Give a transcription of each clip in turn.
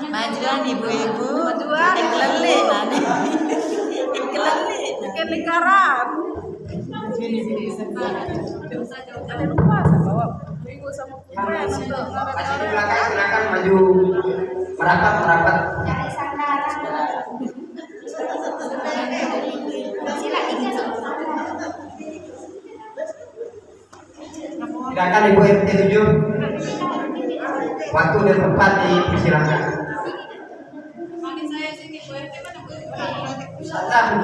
Majuan ibu-ibu, iklele nani, iklele, Ikan lingkaran. Ada lupa saya bawa minggu sama kue Masih di belakang silakan maju merapat. Silakan Ibu RT 7. Waktu dan tempat dipersilakan.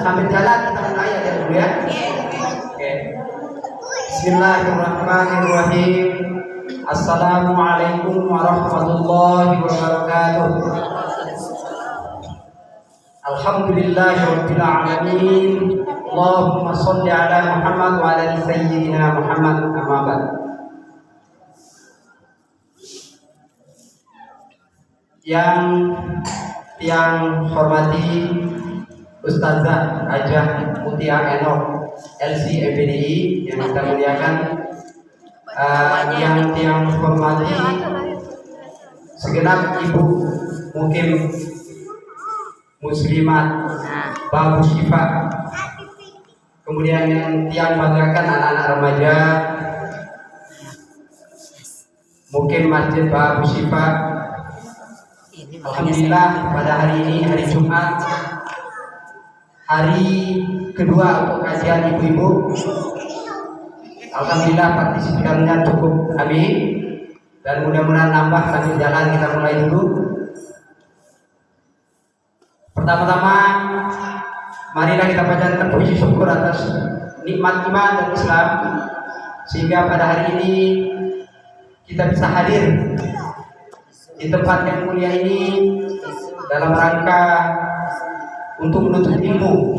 Sambil jalan kita mulai aja dulu ya. Oke. Bismillahirrahmanirrahim. Assalamualaikum warahmatullahi wabarakatuh. Alhamdulillahirabbil alamin. Allahumma shalli ala Muhammad wa ala sayyidina Muhammad. Amma ba'd. Yang hormati Ustazah Hajah Mutia Enok LC MPDI yang kita muliakan, yang hormati segenap ibu mukim muslimat Babu Syifa, kemudian yang banggakan anak-anak remaja mukim Masjid Babu Syifa. Alhamdulillah pada hari ini, hari Jumat, hari kedua untuk kajian ibu-ibu. Alhamdulillah partisipannya cukup, amin. Dan mudah-mudahan nambah sambil jalan. Kita mulai dulu. Pertama-tama, marilah kita panjatkan puji syukur atas nikmat iman dan Islam, sehingga pada hari ini kita bisa hadir di tempat yang mulia ini dalam rangka untuk menuntut ilmu.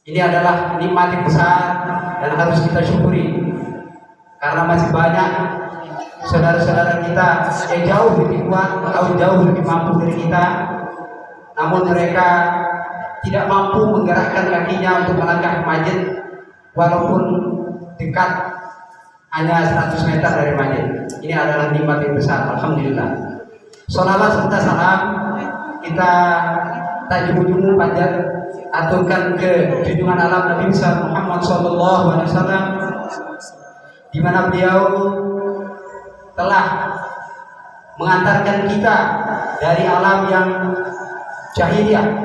Ini adalah nikmat yang besar dan harus kita syukuri, karena masih banyak saudara-saudara kita yang jauh lebih kuat atau jauh lebih mampu dari kita, namun mereka tidak mampu menggerakkan kakinya untuk melangkah ke masjid walaupun dekat, hanya 100 meter dari masjid. Ini adalah nikmat yang besar. Alhamdulillah. Salawat serta salam kita tak jumu-jumu panjat aturkan ke junjungan alam Nabi besar Muhammad SAW, di mana beliau telah mengantarkan kita dari alam yang jahiliyah,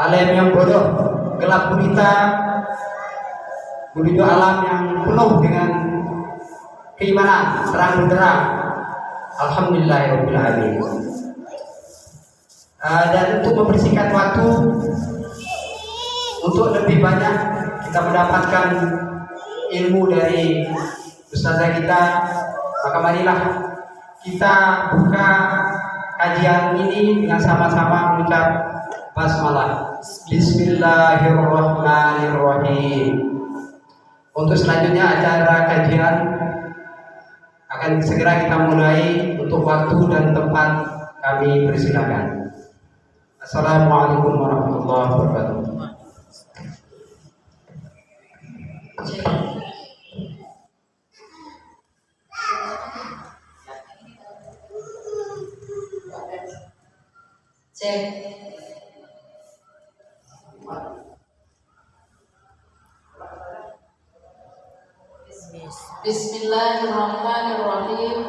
alam yang bodoh, gelap gulita, menuju alam yang penuh dengan keimanan, terang benderang. Alhamdulillahirabbil alamin. Dan untuk membersihkan waktu, untuk lebih banyak kita mendapatkan ilmu dari ustazah kita, maka marilah kita buka kajian ini dengan sama-sama mengucap basmalah. Bismillahirrahmanirrahim. Untuk selanjutnya acara kajian akan segera kita mulai. Untuk waktu dan tempat kami persilakan. Assalamualaikum warahmatullahi wabarakatuh. Cek. Bismillahirrahmanirrahim.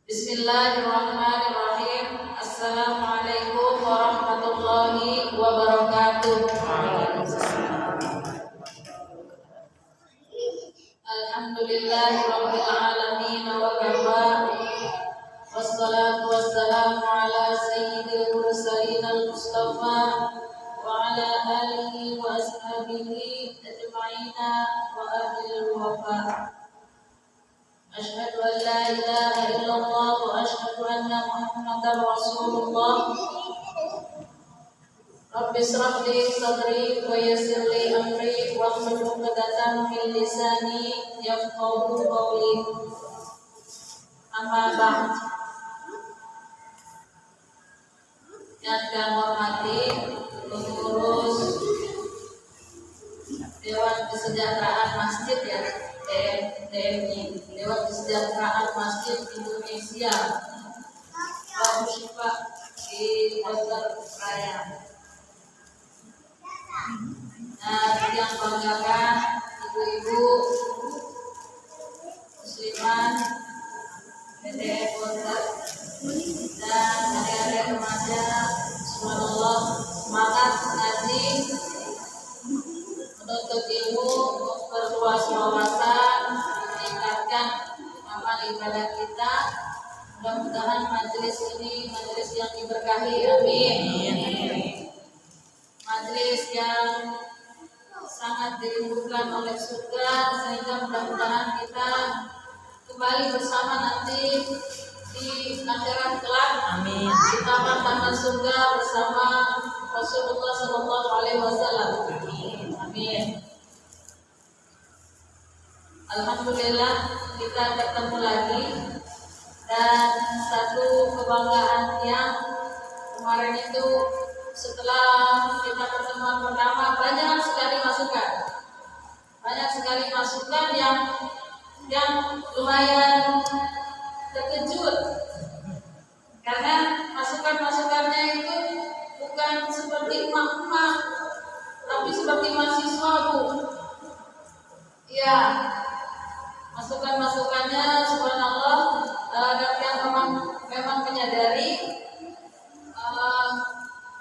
Bismillahirrahmanirrahim. Assalamualaikum warahmatullahi wabarakatuh. Alhamdulillahirabbil alamin wa kafa. Wassalatu wassalamu ala sayyidil mursalin al-mustafa wa ala alihi wa ashabihi ajma'ina wa ahlil wafa. Asyhadu an la ilaha illallah wa asyhadu anna Muhammadar Rasulullah. Rabbi shrah li sadri wa yassir li amri wahlul 'uqdatam min lisani yafqahu qawli. Amma ba'd. Yang kami hormati pengurus Dewan Kesejahteraan Masjid ya, DMI, Dewan Kesejahteraan Masjid Indonesia, Pak Syifa di Dokter Raya. Nah, yang banggakan ibu-ibu musliman PTN Kota dan adik-adik remaja, subhanallah, semangat mengaji, menuntut ilmu, memperluas wawasan, meningkatkan amal ibadah kita. Mudah-mudahan majelis ini majelis yang diberkahi, amin. Majelis yang sangat dirindukan oleh surga, sehingga mudah-mudahan kita kembali bersama nanti di akhirat kelak, amin, di taman-taman surga bersama Rasulullah Sallallahu Alaihi Wasallam, amin. Alhamdulillah kita ketemu lagi, dan satu kebanggaan yang kemarin itu setelah kita pertemuan pertama banyak sekali masukan yang lumayan terkejut, karena masukannya itu bukan seperti emak-emak, tapi seperti mahasiswa, Bu. Ya, masukannya subhanallah, dan yang memang menyadari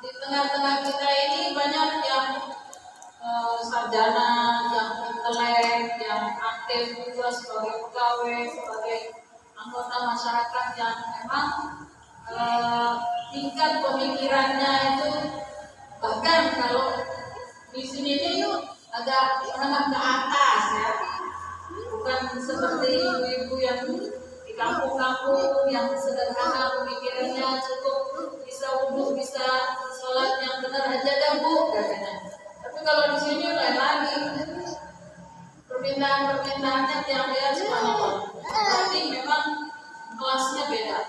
di tengah-tengah kita ini banyak yang sarjana, yang intelek, yang aktif juga sebagai pegawai, sebagai anggota masyarakat yang memang tingkat pemikirannya itu bahkan kalau di sini ini agak menengah ke atas ya, bukan seperti ibu-ibu yang di kampung-kampung yang sederhana pemikirannya, cukup bisa wudhu, bisa sholat yang benar aja dah Bu katanya. Tapi kalau di sini lain lagi, permintaannya tiap-tiap subhanallah. Berarti memang kelasnya beda.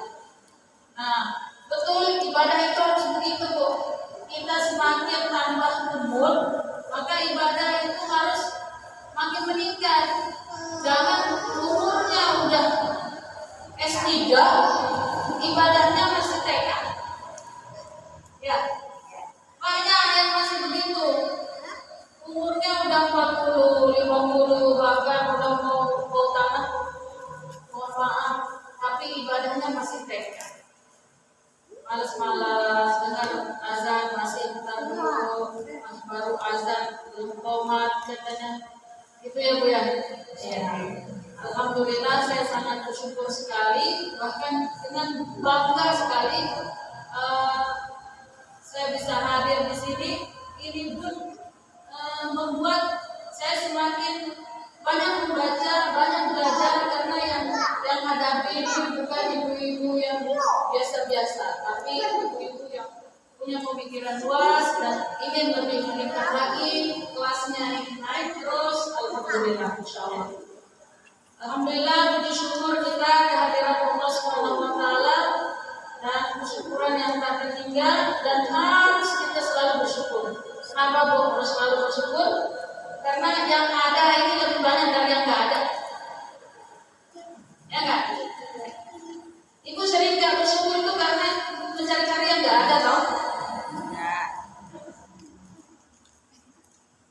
Nah, betul, ibadah itu harus begitu Bu. Kita semakin tambah umur, maka ibadah itu harus makin meningkat. Jangan umurnya udah S3, ibadahnya masih TK. Ya, banyak yang masih begitu. Umurnya udah 40, 50, bahkan udah mau tamat, mohon maaf, tapi ibadahnya masih TK. Malas-malas, dengar azan masih bentar dulu, baru azan, belum komat katanya. Itu ya Bu ya? Ya. Alhamdulillah saya sangat bersyukur sekali, bahkan dengan bangga sekali saya bisa hadir di sini. Ini pun membuat saya semakin banyak membaca, banyak belajar, karena yang hadapi ini bukan ibu-ibu yang biasa-biasa, tapi ibu-ibu yang punya pemikiran luas dan ingin lebih meningkat lagi, kelasnya ingin naik terus. Alhamdulillah, insyaallah. Alhamdulillah, puji syukur kita kehadiran Allah Subhanahu wa taala, dan kesyukuran yang tak tertinggal, dan harus kita selalu bersyukur. Kenapa Bu harus selalu bersyukur? Karena yang ada ini lebih banyak dari yang enggak ada. Ya enggak? Ibu sering enggak bersyukur itu karena mencari-cari yang enggak ada, tau?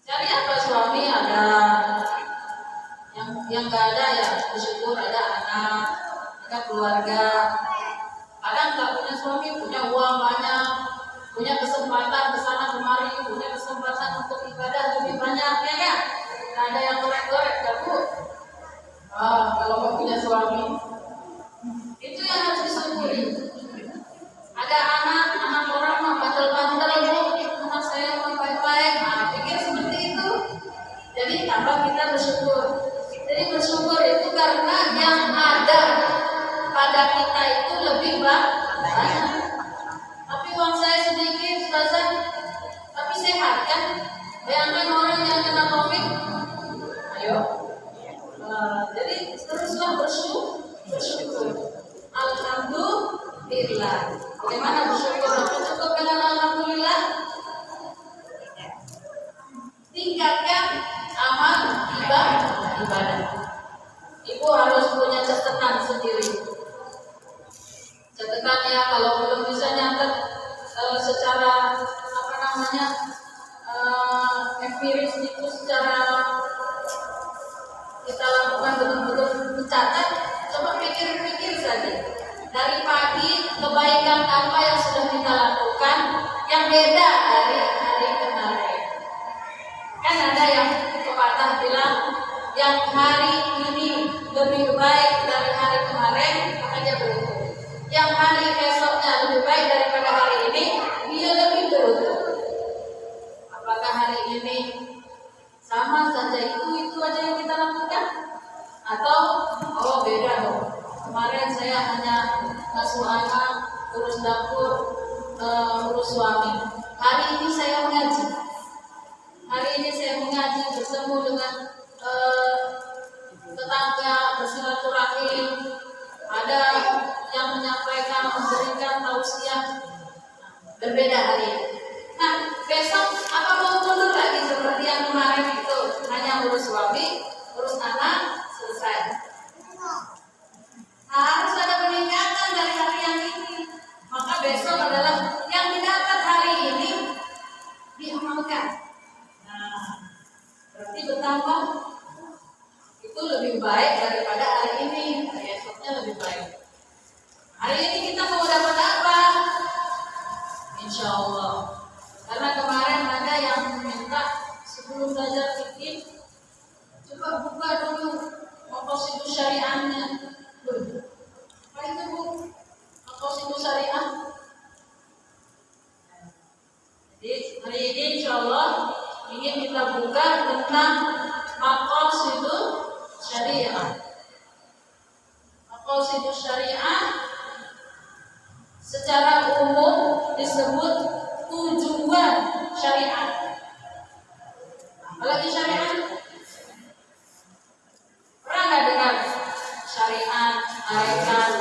Cari apa? Suami ada, yang enggak ada ya bersyukur ada anak, ada keluarga. Kadang enggak punya suami, punya uang banyak, punya kesempatan kesana kemari, punya kesempatan untuk ibadah lebih banyak, ya kan? Nah, ada yang gorek-gorek, ya Bu? Kalau nggak punya suami, itu yang harus disyukuri. Ada anak orang mah bandel-bandel Bu, anak saya mah baik-baik. Nah, pikir seperti itu. Jadi tambah kita bersyukur. Jadi bersyukur itu karena yang ada pada kita itu lebih banyak. Tapi uang saya sedikit, Ustazah, tapi sehat kan? Bayangkan orang yang kena COVID. Ayo. Jadi teruslah bersyukur. Alhamdulillah. Bagaimana bersyukur? Apa cukup dengan alhamdulillah? Tingkatkan amal ibadah. Ibu harus punya catatan sendiri. Catatannya kalau belum bisa nyatet secara empiris itu, secara kita lakukan betul-betul mencatat. Coba pikir-pikir saja dari pagi kebaikan apa yang sudah kita lakukan yang beda dari hari kemarin. Kan ada yang pepatah bilang yang hari ini lebih baik dari hari kemarin, maka dia beruntung. Yang hari besoknya lebih baik daripada hari ini, dia lebih beruntung. Apakah hari ini sama saja itu aja yang kita lakukan? Atau beda dong. Kemarin saya hanya ngasuh anak, urus dapur, urus suami. Hari ini saya mengaji. Hari ini saya mengaji, bertemu dengan tetangga, bersilaturahim. Ada yang menyampaikan, memberikan tausiah. Berbeda hari ini. Nah, besok apa mau mundur lagi seperti yang kemarin itu, hanya urus suami, urus anak, selesai. Harus ada peningkatan dari hari yang ini. Maka besok adalah yang didapat hari ini diamalkan. Nah, berarti bertambah itu lebih baik daripada hari ini. Esoknya lebih baik. Hari ini kita mau dapat apa? Insya Allah. Karena kemarin ada yang minta sebelum belajar fikih, coba buka dulu maqasidus syariahnya. Apa itu Bu? Maqasidus syariah. Jadi hari ini insya Allah ingin kita buka tentang maqasidus syariah. Maqasidus syariah secara umum disebut tujuan syariat. Apalagi syariat? Pernah nggak dengar syariat, hakikat,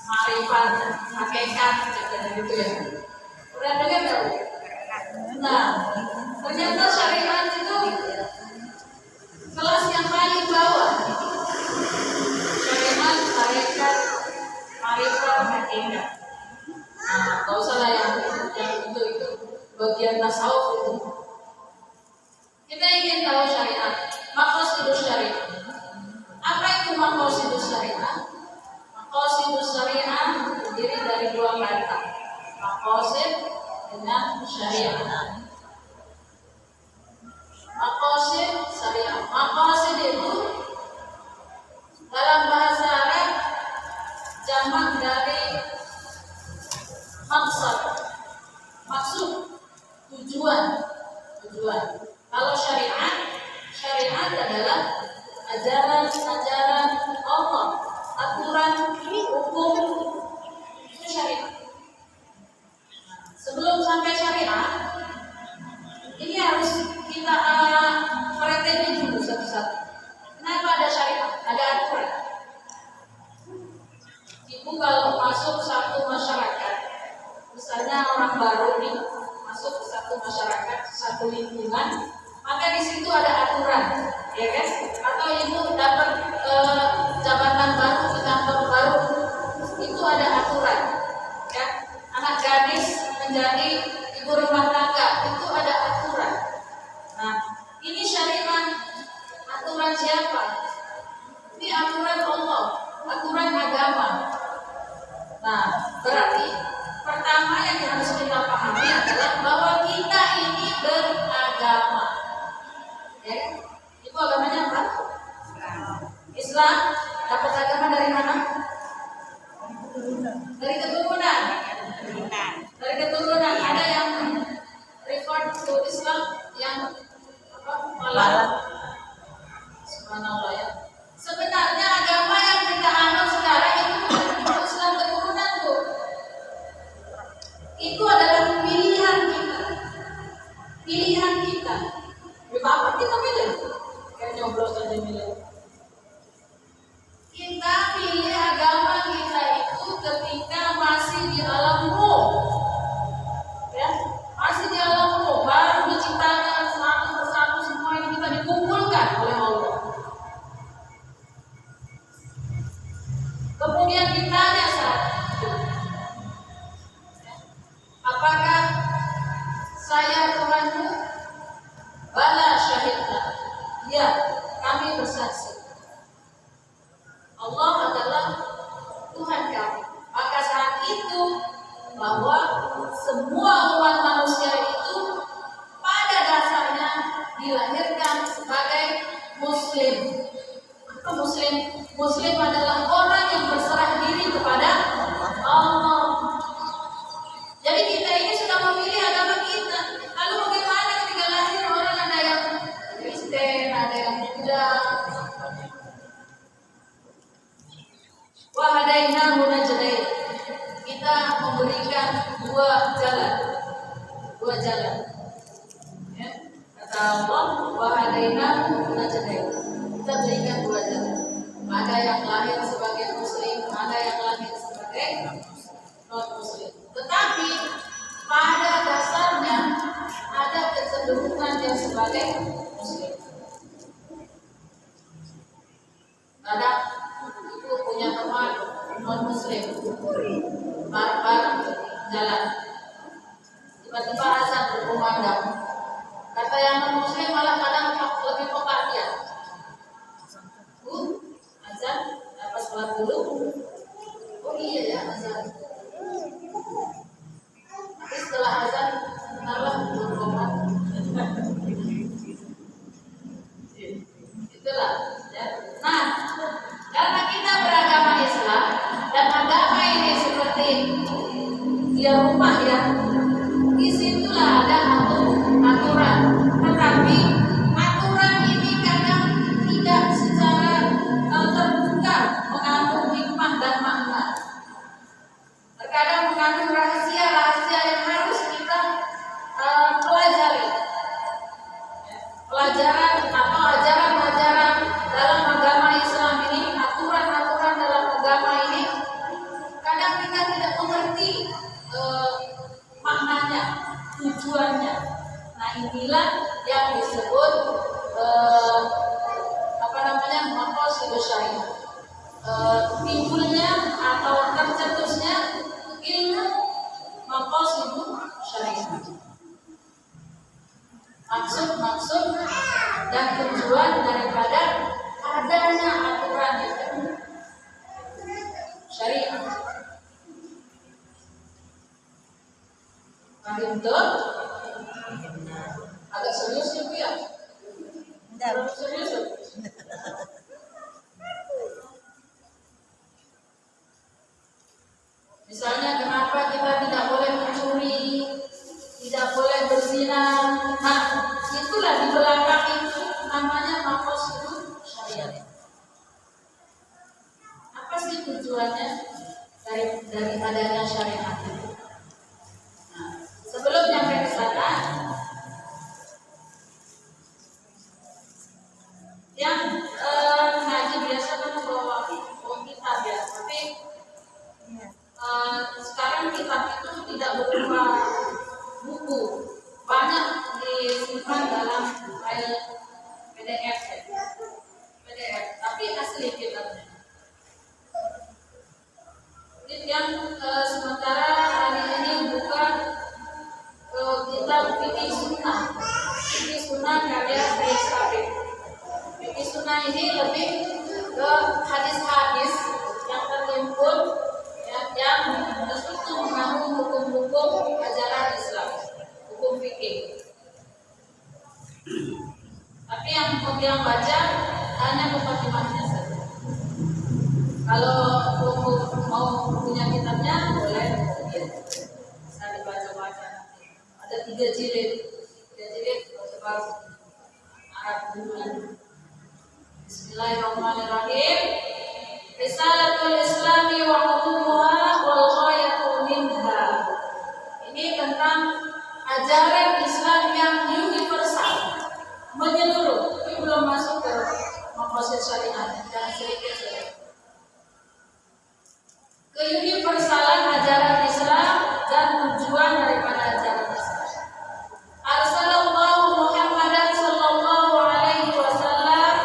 marifat, hakikat, gitu ya? Pernah dengar nggak? Nah, ternyata syariat itu kelas yang paling bawah. Syariat, hakikat, marifat, hakikat. Nah, gak usah lah yang itu bagian tasawuf itu. Kita ingin tahu syariat, maqasidus syariah. Apa itu maqasidus syariah? Maqasidus syariah terdiri dari dua kata, maqasid dengan syariah. Maqasid syariah. Maqasid itu dalam bahasa Arab jamak dari maksud, tujuan. Kalau syariat adalah ajaran Allah, aturan, hukum, itu syariat. Sebelum sampai syariat, ini harus kita perhatiin dulu satu-satu. Kenapa ada syariat? Ada aturan. Ibu kalau masuk satu masyarakat, misalnya orang baru nih masuk ke satu masyarakat, satu lingkungan, maka di situ ada aturan, ya kan? Atau ibu dapat jabatan baru di kantor baru, itu ada aturan, ya. Anak gadis menjadi ibu rumah tangga, itu ada aturan. Nah, ini syariat, aturan siapa? Ini aturan Allah, aturan agama. Nah, berarti pertama yang harus kita pahami adalah bahwa kita ini beragama. Ya, itu agamanya apa? Islam. Dapat agama dari mana? Dari keturunan. Dari keturunan. Ada yang refer to Islam yang apa? Malah. Subhanallah ya. Sebenarnya agama yang kita anut sekarang itu bukan Islam keturunan tuh. Itu adalah pilihan kita. Pilihan kita. Apa kita pilih? Kayak nyoblos aja milih. Kita pilih agama kita itu ketika masih di alam roh. Ya, masih di alam roh, baru diciptakan satu persatu semua Bala syahidna. Ya, kami bersaksi. Allah adalah Tuhan kami. Maka saat itu bahwa semua umat manusia itu pada dasarnya dilahirkan sebagai muslim. Apa muslim? Muslim adalah orang yang berserah diri kepada Allah. Jadi kita ini sudah memilih agama kita. Lalu bagaimana ketika lahir orang ada yang Kristen, ada yang Buddha. Wahadainahu najdain. Kita memberikan dua jalan. Ya. Kata Allah, wahadainahu najdain. Kita berikan dua jalan. Ada yang lahir sebagai muslim, ada yang lahir sebagai non muslim. Tetapi pada dasarnya ada kecenderungan yang sebagai muslim. Ada ibu punya teman non muslim, bareng-bareng jalan. Tiba-tiba azan berkumandang. Kata yang non muslim malah kadang lebih peka dia. Azan, apa sholat dulu? Oh iya ya azan. Tapi setelah azan, bentarlah berkomat. Itulah. Ya. Nah, karena kita beragama Islam dan agama ini seperti dia rumah ya, disitulah ada aturan. Tetapi aturan ini kadang tidak secara terbuka mengandung hikmah dan makna. Terkadang mengandung rahasia-rahasia yang harus kita pelajari. Pelajaran atau ajaran-ajaran dalam agama Islam ini, aturan-aturan dalam agama ini, kadang kita tidak mengerti maknanya, tujuannya. Nah inilah yang disebut maqasidus syariah. Timbulnya atau tercetusnya ilmu maqasidus syariah. Maksud dan tujuan daripada adanya aturan itu syariah. Paham betul? Agak serius ya Bu ya? Serius. Misalnya kenapa kita tidak boleh mencuri, tidak boleh berzina. Nah, itulah di belakang itu namanya maqasidus syariah. Apa sih tujuannya dari adanya syariat itu? Nah, sebelum nyampe ke sana, yang ngaji biasa kan membawa kitab ya, tapi sekarang kitab itu tidak berupa buku, banyak disimpan dalam file PDF, tapi asli kitabnya. Yang sementara hari ini buka kitab fikih sunnah karya Syekh Sabit. Fikih sunnah ini lebih ke hadis-hadis yang terhimpun yang itu mengandung hukum-hukum ajaran Islam, hukum fikih. Tapi yang baca hanya mukadimahnya saja. Kalau mau punya kitabnya boleh, ya. Bisa dibaca-baca. Ada 3 jilid bahasa Arab dulu. Bismillahirrahmanirrahim. Risalatul Islami wa hukumuha wal ghayatu minha. Ini tentang ajaran Islam yang universal, menyeluruh. Ini belum masuk ke maqasid syariat dan sedikit. Keuniversalan ajaran Islam dan tujuan daripada ajaran Islam. Arsalallahu Muhammadan sallallahu alaihi wasallam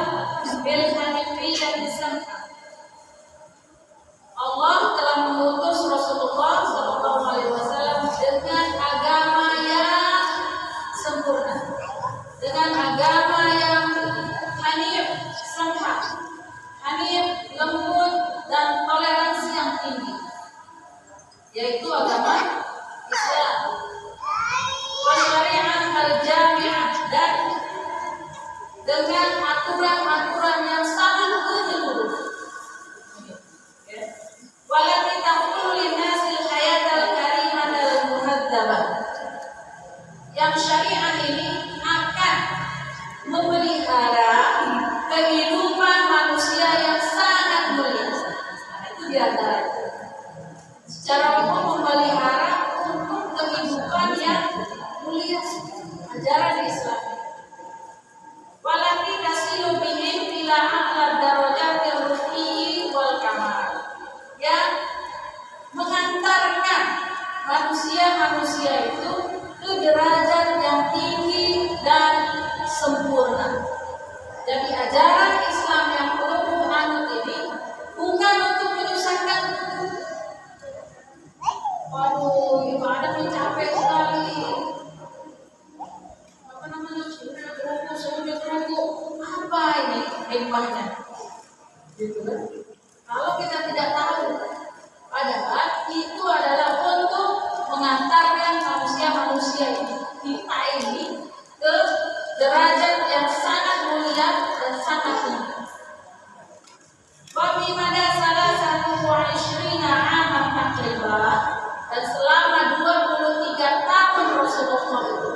bil hanifiyyah samha. Allah telah mengutus Rasulullah sallallahu alaihi wasallam dengan agama yang sempurna, dengan agama yang hanif, sengkak, hanif, lembut, dan toleransi yang tinggi, yaitu agama Islam. Wasyariat al-jami'ah, dan dengan aturan-aturan yang sangat menyeluruh. Walati taqulu linnasil hayatal karimatal muhadzabah, yang syariat ini akan memelihara kehidupan manusia yang sangat mulia. Itu diantaranya. Secara umum memelihara untuk kehidupan yang mulia, ajaran Islam. Walati tasilu bihim ila a'la darajatil ruhi wal kamal, yang mengantarkan manusia-manusia itu ke derajat yang tinggi dan sempurna. Jadi ajaran Islam yang perlu anut ini bukan untuk menyusahkan. Waduh, ibadah mencapai sekali. Apa namanya? Sudah apa ini hikmahnya? Gitu kan? Kalau kita tidak tahu, padahal itu adalah untuk mengantarkan manusia-manusia kita ini ke derajat yang sangat mulia dan sangat tinggi. Wabi mana salah satu wa'ishrina aman taklibah, dan selama 23 tahun Rasulullah itu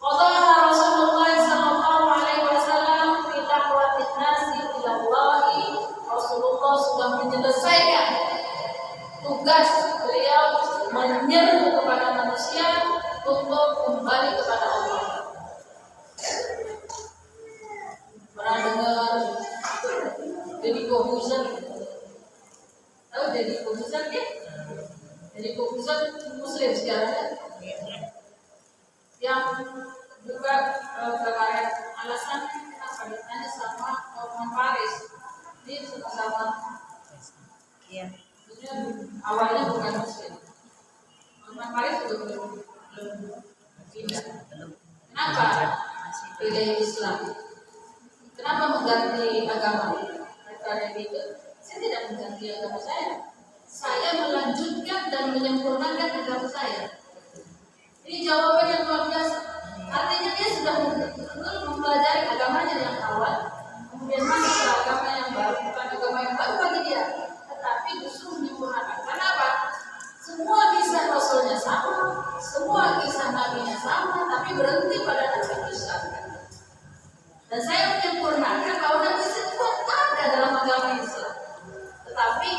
qadaha Rasulullah sallallahu alaihi wasallam fi da'watin nasi ila Allah. Rasulullah sudah menyelesaikan tugas beliau menyeru kepada manusia untuk kembali kepada Allah. Pernah dengar Deddy Corbuzier? Tahu Deddy Corbuzier kan? Deddy Corbuzier Muslim sekarang, yang juga kemarin alasan kenapa ditanya sama Otman Paris, dia sama-sama awalnya bukan Muslim. Otman Paris juga belum tidak. Kenapa pilih Islam? Kenapa mengganti agama? Karena itu saya tidak mengganti agama saya. Saya melanjutkan dan menyempurnakan agama saya. Ini jawaban yang luar biasa. Artinya dia sudah mempelajari agamanya yang awal, kemudian masuk ke agama yang baru, bukan agama yang baru bagi dia, tetapi justru menyempurnakan. Kenapa? Semua kisah Rasulnya sama, semua kisah Nabi-nya sama, tapi berhenti pada Nabi Isa. Dan saya menyempurnakan bahwa Nabi Isa itu ada dalam agama Islam, tetapi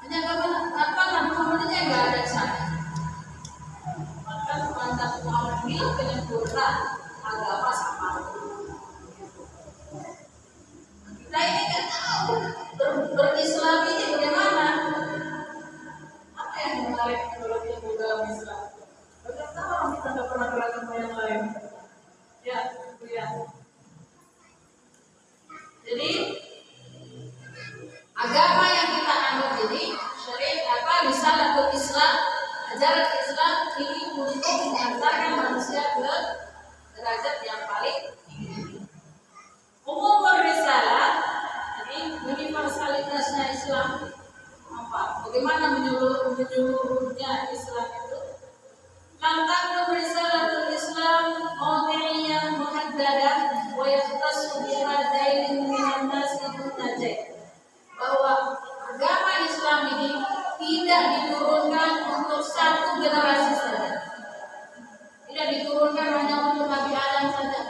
hanya agama Nabi Muhammadnya nggak ada sana. Mantap Muhammad bilang penyempurnaan agama sama. Kita ini kan tahu berislam ini bagaimana. Apa yang menarik kalau kita dalam Islam? Bagaimana orang kita tidak pernah beragama yang lain? Ya, itu ya. Jadi agama yang kita anut ini syariat Risalatul Islam, ajaran Islam ini untuk mengantarkan manusia ke derajat yang paling tinggi. Umum risalah, ini universalitasnya Islam apa? Bagaimana menyeluruhnya Islam itu? Lantaran risalatul Islam mawdi'iyah muhaddadah wa yahtassu bihadain minan nasi munajjah, bahwa agama Islam ini tidak diturunkan untuk satu generasi saja. Tidak diturunkan hanya untuk Nabi Adam saja.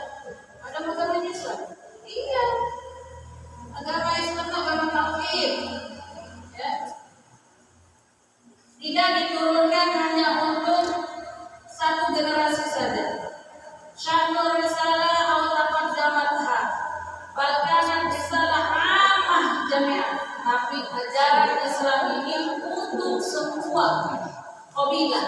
Ada agama Islam? Iya. Agama Islam itu agama tauhid. Ya. Tidak diturunkan hanya untuk satu generasi saja. Sya'nur risalah aw taqaddamatha, bahkan risalah ammah jami'ah. Tapi ajaran Islam ini untuk semua kabilah,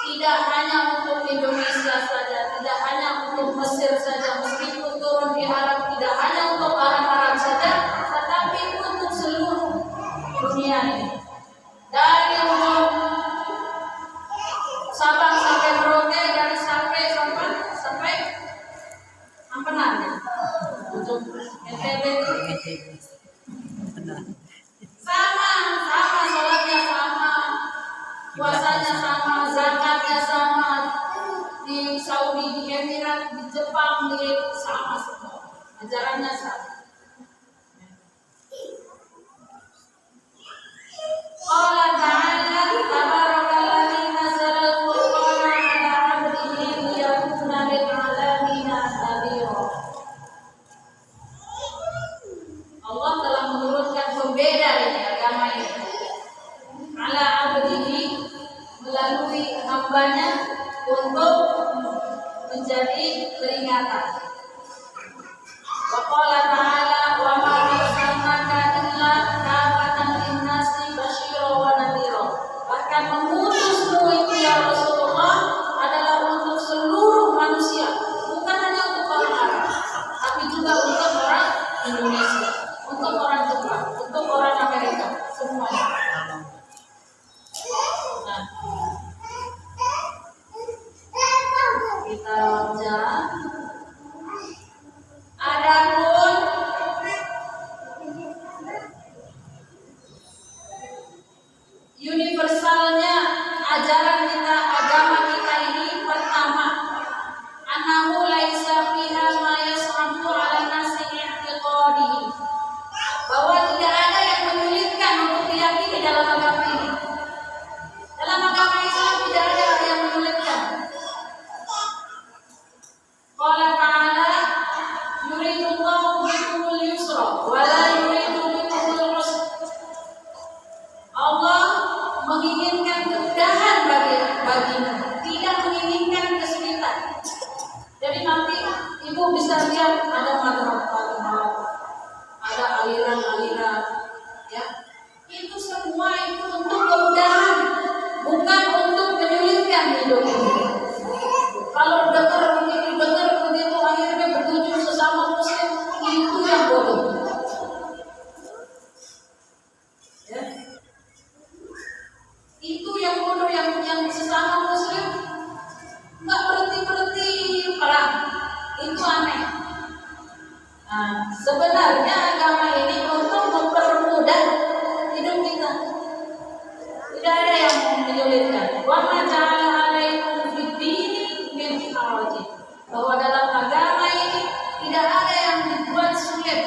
tidak hanya untuk Indonesia saja, tidak hanya untuk Mesir saja, meskipun turun di Arab, tidak hanya untuk orang Arab saja, tetapi untuk seluruh dunia ini. Dari ujung Sabang sampai Merauke, dari sampai Emirat di Jepang di sama semua, ajarannya sama. Qala ta'ala tabarakalladzi nazzala al-furqana 'ala 'abdihi liyakuna lil 'alamina nadhira. Allah telah menurunkan pembeda ini agama ini 'ala 'abdihi melalui hambanya untuk menjadi peringatan. Wa qala ta'ala wa ma arsalnaka illa kafatan lin-nasi basyira wa nadhira. Bahkan mengutusmu itu ya Rasulullah adalah untuk seluruh manusia, bukan hanya untuk orang Arab, tapi juga untuk orang Indonesia, untuk orang Jepang, untuk orang Amerika, semuanya. Nah, kita baca. Adapun universalnya ajaran kita, agama kita ini pertama, annahu laisa fiha ma yas'abu 'ala nasi i'tiqadihi, bahwa tidak ada yang menyulitkan untuk diyakini dalam agama ini. Dalam agama Islam tidak ada yang menyulitkan. Qala ta'ala yuridullahu bikumul yusra wa la yuridu bikumul usra. Allah menginginkan kemudahan bagimu, tidak menginginkan kesulitan. Jadi nanti ibu bisa lihat ada madhab, ada aliran-aliran, ya. Itu semua itu untuk kemudahan, bukan untuk menyulitkan hidup ini. Kalau dengar begitu akhirnya bertujuh sesama muslim, itu yang bodoh. Ya. Itu yang bodoh, yang sesama muslim nggak berhenti perang. Itu aneh. Nah, sebenarnya agama ini untuk mempermudah hidup kita. Tidak ada yang menyulitkan. Wa ma ja'ala 'alaikum fid-dini min haraj. Bahwa dalam agama ini tidak ada yang dibuat sulit.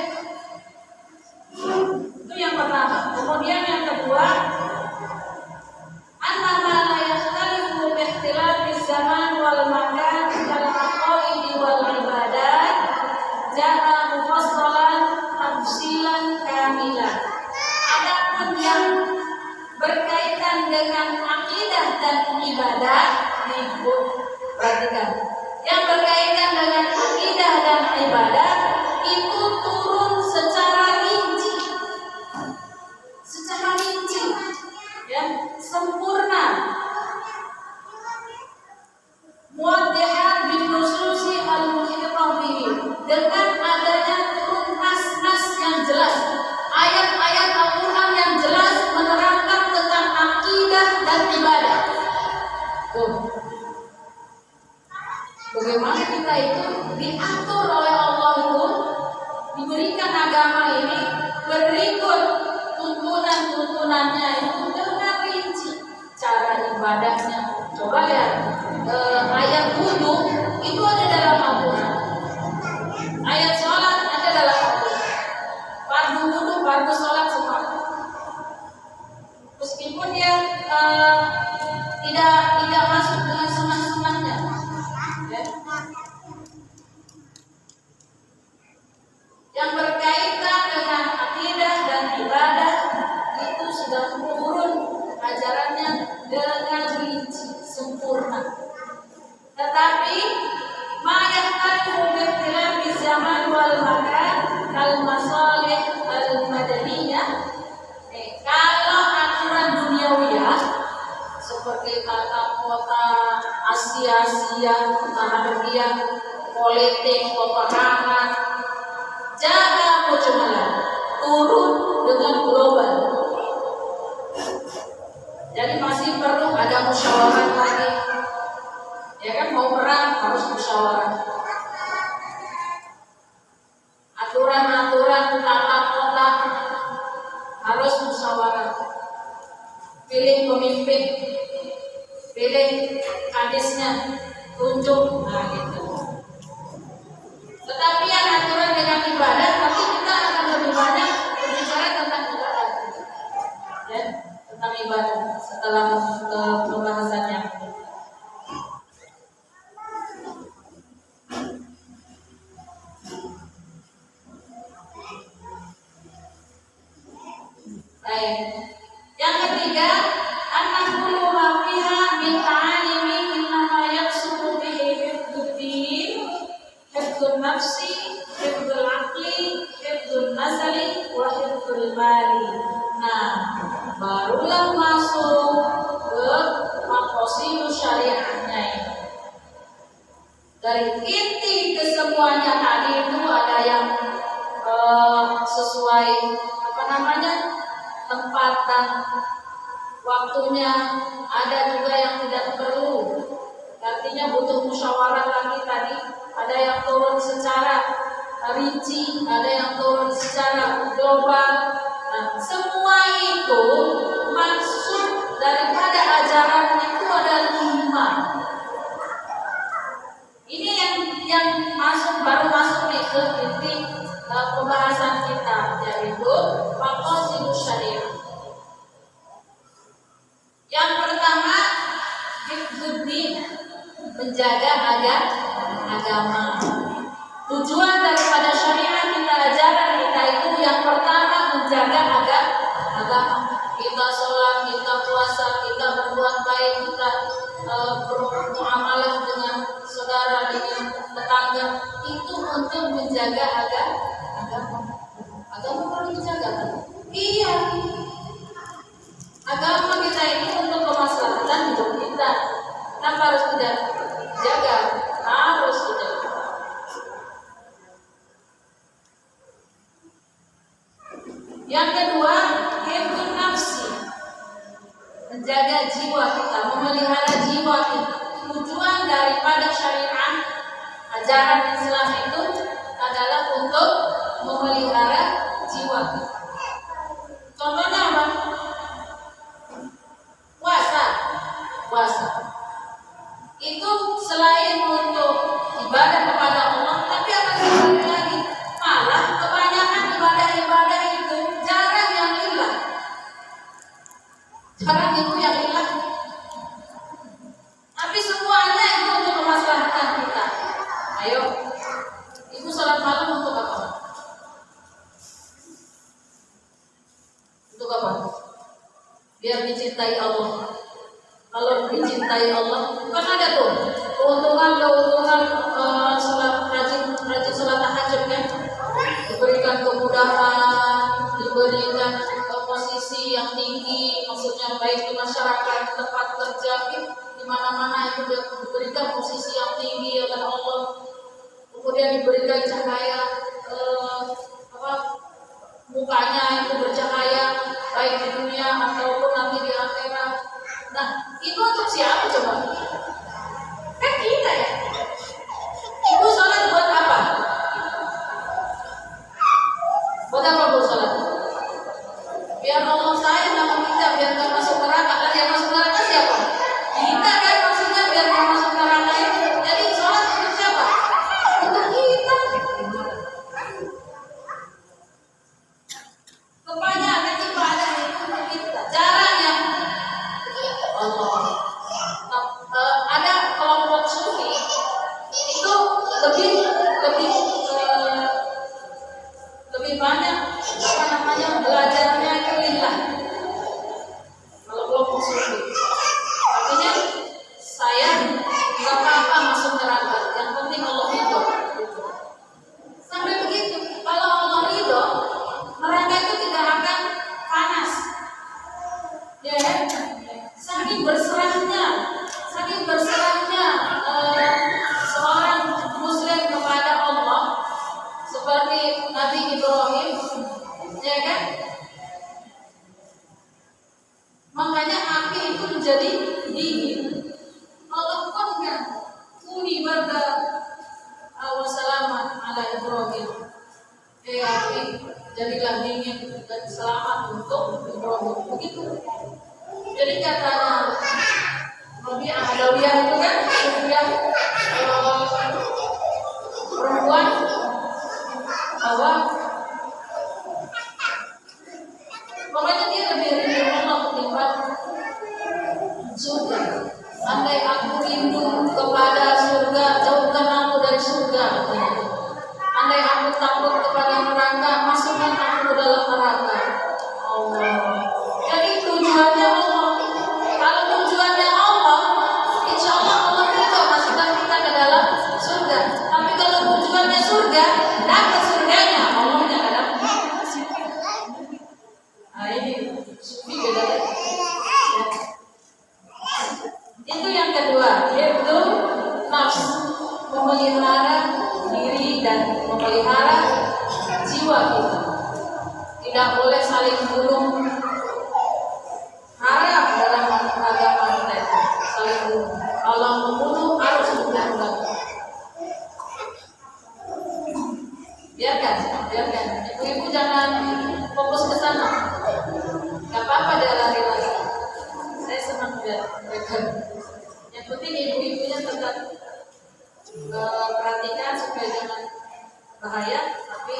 Itu yang pertama. Kemudian yang kedua, annama la yakhtalifu bi ikhtilafiz zaman wal makan kal aqaidi wal ibadat ja'a mufassalan tafsilan kamilan. Adapun yang berkaitan dengan akidah dan ibadah, perhatikan, yang berkaitan dengan akidah dan ibadah itu turun secara rinci, ya, sempurna. Muwaddihan bin nususi al-muhitah bihi, dengan adanya turun nas-nas yang jelas, ayat-ayat Al-Quran yang jelas menerangkan tentang akidah dan ibadah. Bagaimana kita itu diatur oleh Allah itu, diberikan agama ini berikut tuntunannya itu dengan rinci, cara ibadahnya. Coba lihat ayat wudu itu ada dalam Al-Quran, ayat sholat ada dalam Al-Quran, fardu wudu, fardu sholat semua. Meskipun dia tidak masuk dengan sunah-sunahnya, ya. Yang berkaitan dengan akidah dan ibadah itu sudah turun ajarannya dengan rinci, sempurna. Tetapi ma'yahtalifu bi ikhtilafi zaman wal makan kal masalih al madaniyah. Kalau aturan duniawiyah seperti tata kota, Asia, kota hadiah, politik, peperangan, jaga mujmalah, turun dengan global. Jadi masih perlu ada musyawarah lagi. Ya kan, mau perang harus musyawarah. Aturan-aturan tata kota harus musyawarah. Pilih pemimpin, pilih kadisnya, tunjuk, nah gitu. Yang ketiga, an-naqulu ma fiha min ta'alimi innama yaqsudu bihi hifdzuddin, hifdzun nafsi, hifdzul aqli, hifdzun nasali, wa hifdzul mali. Nah, barulah masuk ke maqasid syariahnya ini. Dari inti kesemuanya tadi itu ada yang sesuai tempat dan waktunya, ada juga yang tidak perlu, artinya butuh musyawarah lagi tadi, ada yang turun secara rinci, ada yang turun secara global. Nah, semua itu maksud daripada ajaran itu ada 5. Ini yang baru masuk nih ke inti pembahasan kita, yaitu maqasid syariah. Yang pertama, hifdzuddin, menjaga agama. Tujuan daripada syariat kita, ajaran kita itu yang pertama menjaga agama. Kita sholat, kita puasa, kita berbuat baik, kita bermuamalah dengan saudara, dengan tetangga, itu untuk menjaga agama. Agama perlu dijaga kan? Iya. Agama kita ini untuk kemaslahatan hidup kita. Kenapa harus tidak dijaga? Harus dijaga. Yang kedua, hifdzun nafsi, menjaga jiwa kita, memelihara jiwa kita. Tujuan daripada syariat ajaran Islam itu adalah untuk memelihara jiwa kita. Contohnya apa? Puasa. Itu selain untuk ibadah kepada Allah, tapi akan sekali lagi, malah kebanyakan ibadah-ibadah itu jarang yang lillah. Jarang itu yang lillah. Tapi semuanya itu untuk kemaslahatan kita. Ayo, ibu sholat malam untuk apa? Untuk apa? Biar dicintai Allah. Kalau dicintai Allah, kan ada tuh keuntungan sholat rajin sholat tahajud kan, diberikan kemudahan, diberikan posisi yang tinggi, maksudnya baik di masyarakat, tempat kerja, di mana-mana itu diberikan posisi yang tinggi oleh Allah. Kemudian diberikan cahaya mukanya itu bercahaya baik di dunia ataupun nanti di akhirat. Nah, itu untuk siapa coba? Kan kita ya. Ibu sholat buat apa? Buat apa ibu sholat? Biar Allah sayang sama kita, biar gak masuk neraka. Dan yang masuk neraka siapa? Kita kan, maksudnya biar gak masuk neraka itu. Jadi sholat untuk siapa? Untuk kita. Kebanyakan ibadah itu untuk kita. Jarang yang Allah. Ada kelompok sufi itu lebih banyak belajarnya itu lillah. Kalau kelompok sufi, artinya saya nggak apa-apa masuk neraka, yang penting Allah ridho. Sampai begitu, kalau Allah ridho, neraka itu tidak akan panas. Ya, saking berserahnya seorang muslim kepada Allah, seperti Nabi Ibrahim, ya kan? Makanya api itu menjadi dingin. Allah qadkan kuni barda wa salaman ala Ibrahim. Api jadilah dingin dan selamat untuk Ibrahim. Begitu. Jadi katanya Rabi'ah Adawiyah itu kan perempuan bahwa pokoknya dia lebih rindu Allah ketimbang surga. Andai aku rindu kepada surga, jauhkan aku dari surga. Andai aku takut kepada neraka, masukkan aku ke dalam neraka. Allah. dan memelihara jiwa kita. Tidak boleh saling bunuh. Haram dalam agama kita itu saling bunuh. Kalau membunuh harus undang-undang. Biarkan. Ibu-ibu jangan fokus ke sana. Gak apa-apa dia lari lagi. Saya senang lihat mereka. Yang penting ibu-ibunya tetap perhatikan supaya jangan bahaya, tapi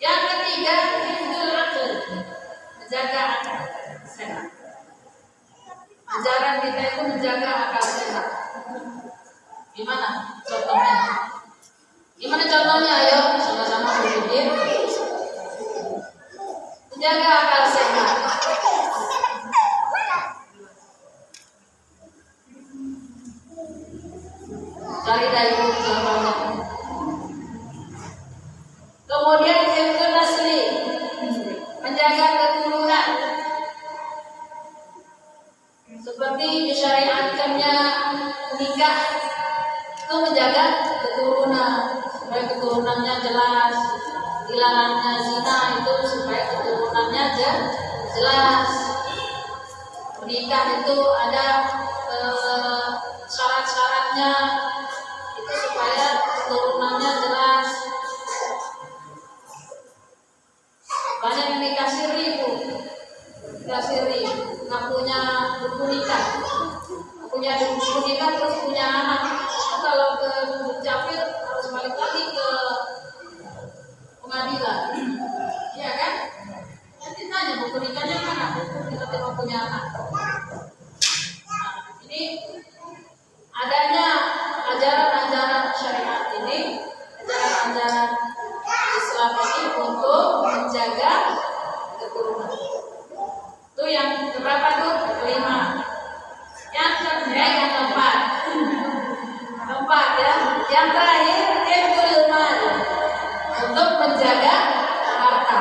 yang ketiga, hifdzul aql, menjaga akal sehat. Ajaran kita itu menjaga akal sehat. Gimana contohnya? Ayo sama-sama berpikir. Menjaga akal sehat. Cari dari contohnya. Kemudian hifdzun nasli, menjaga keturunan. Seperti disyariatkannya menikah, itu menjaga keturunan supaya keturunannya jelas. Dilarangnya zina itu supaya keturunannya jelas. Menikah itu ada syarat-syaratnya, itu supaya keturunannya jelas. Banyak yang nikah siri, nggak punya buku nikah, terus punya anak. Kalau ke Dukcapil harus balik lagi ke pengadilan, ya kan? Nanti tanya buku nikahnya mana, kita punya anak. Ini adanya ajaran-ajaran syariat ini, ajaran-ajaran Islam ini untuk menjaga keturunan. Itu yang berapa tuh? 5. Yang keempat ya. Yang terakhir hifdzul mal, untuk menjaga harta.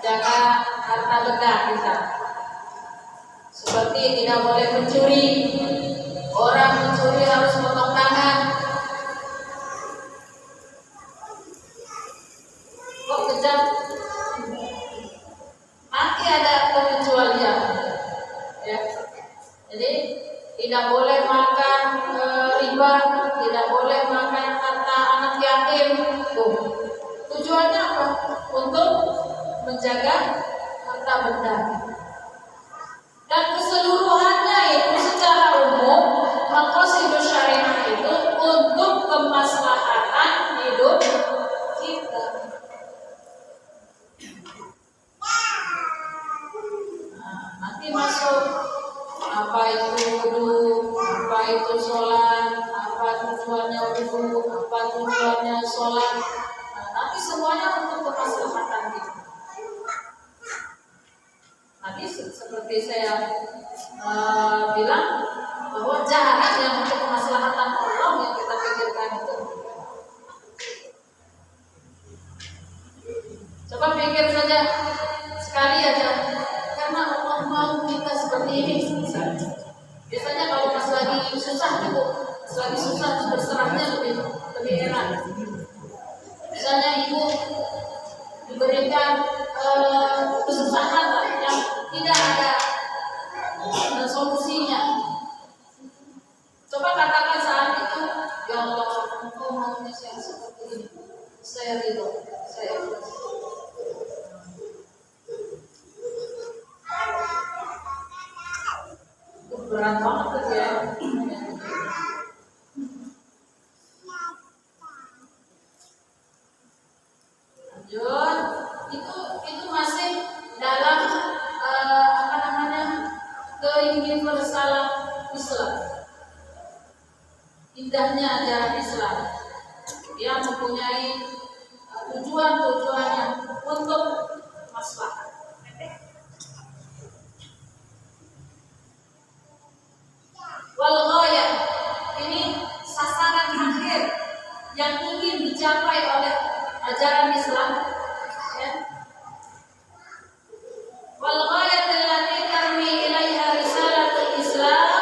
Jaga harta benda kita. Seperti tidak boleh mencuri. Orang mencuri harus potong tangan. Kok kejam? Nanti ada pengecualian. Ya. Jadi tidak boleh makan riba, tidak boleh makan harta anak yatim. Tujuannya apa? Untuk menjaga harta benda. Dan keseluruhannya itu secara umum maqasidus syariah itu untuk kemaslahatan hidup kita. Nanti masuk apa itu wudu, apa itu sholat, apa tujuannya wudu, apa tujuannya sholat. Nanti semuanya untuk kemaslahatan kita. Nanti seperti saya bilang bahwa jarak yang untuk kemaslahatan Allah yang kita pikirkan itu. Coba pikir saja sekali aja, karena Allah mau kita seperti ini. Biasanya kalau pas lagi susah itu, berserahnya lebih enak. Misalnya ibu diberikan kesusahan yang tidak ada solusinya. Coba katakan saat itu, ya Allah, Engkau maunya saya seperti ini. Saya ridho, saya ikhlas. Itu berat banget tuh ya. Lanjut, itu masih dalam keuniversalan Islam. Indahnya ajaran Islam, dia mempunyai tujuan-tujuannya untuk maslahat. Wal ghayah, ini sasaran akhir yang ingin dicapai oleh ajaran Islam, ya. Wal ghayah allati tarmi ilaiha risalatul Islam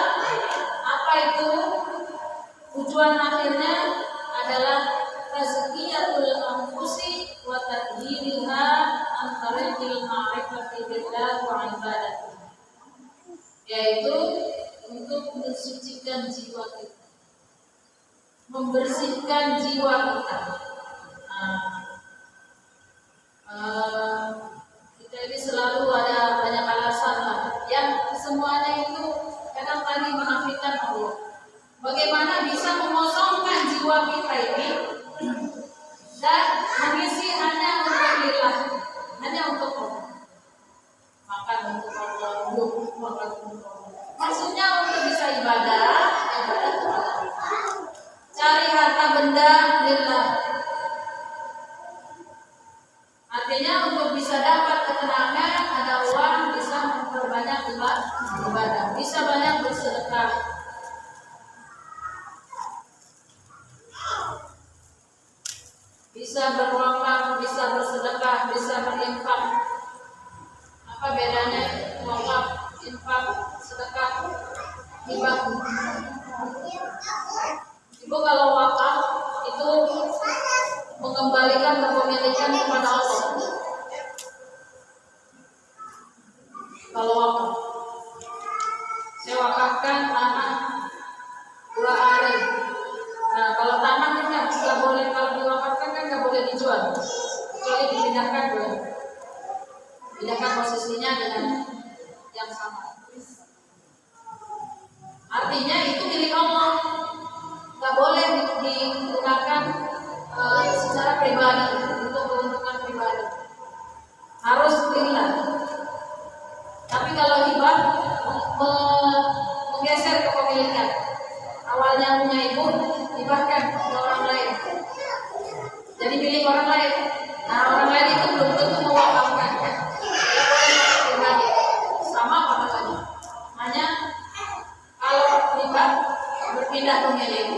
yaitu untuk mensucikan jiwa kita, membersihkan jiwa kita. Kita ini selalu ada banyak alasan yang semuanya itu kadang tadi menafikan Allah. Bagaimana bisa mengosongkan jiwa kita ini dan mengisi hanya untuk lillah, hanya untuk Allah. Makan untuk Allah, makan untuk Allah. Maksudnya untuk bisa ibadah untuk Allah. Cari harta benda lillah. Artinya untuk bisa dapat ketenangan, ada uang, bisa memperbanyak ibadah, bisa banyak bersedekah. Bisa berwakaf, bisa bersedekah, bisa berinfak. Apa bedanya wakaf, infak, sedekah, hibah? Ibu kalau wakaf itu mengembalikan kepemilikan kepada Allah. Kalau wakaf, saya wakafkan tanah 2 hari. Nah, kalau tanah kan nggak boleh, kalau diwakafkan kan nggak boleh dijual, kecuali dipindahkan boleh. Pindahkan posisinya dengan yang sama. Artinya itu milik Allah, nggak boleh digunakan secara pribadi untuk keuntungan pribadi. Harus lillah. Tapi kalau hibah menggeser kepemilikan. Awalnya punya ibu, hibahkan ke orang lain. Jadi milik orang lain. Nah, orang lain itu belum tentu mewakafkan. Dia boleh pribadi. Sama apa lagi? Hanya kalau hibah berpindah pemilik,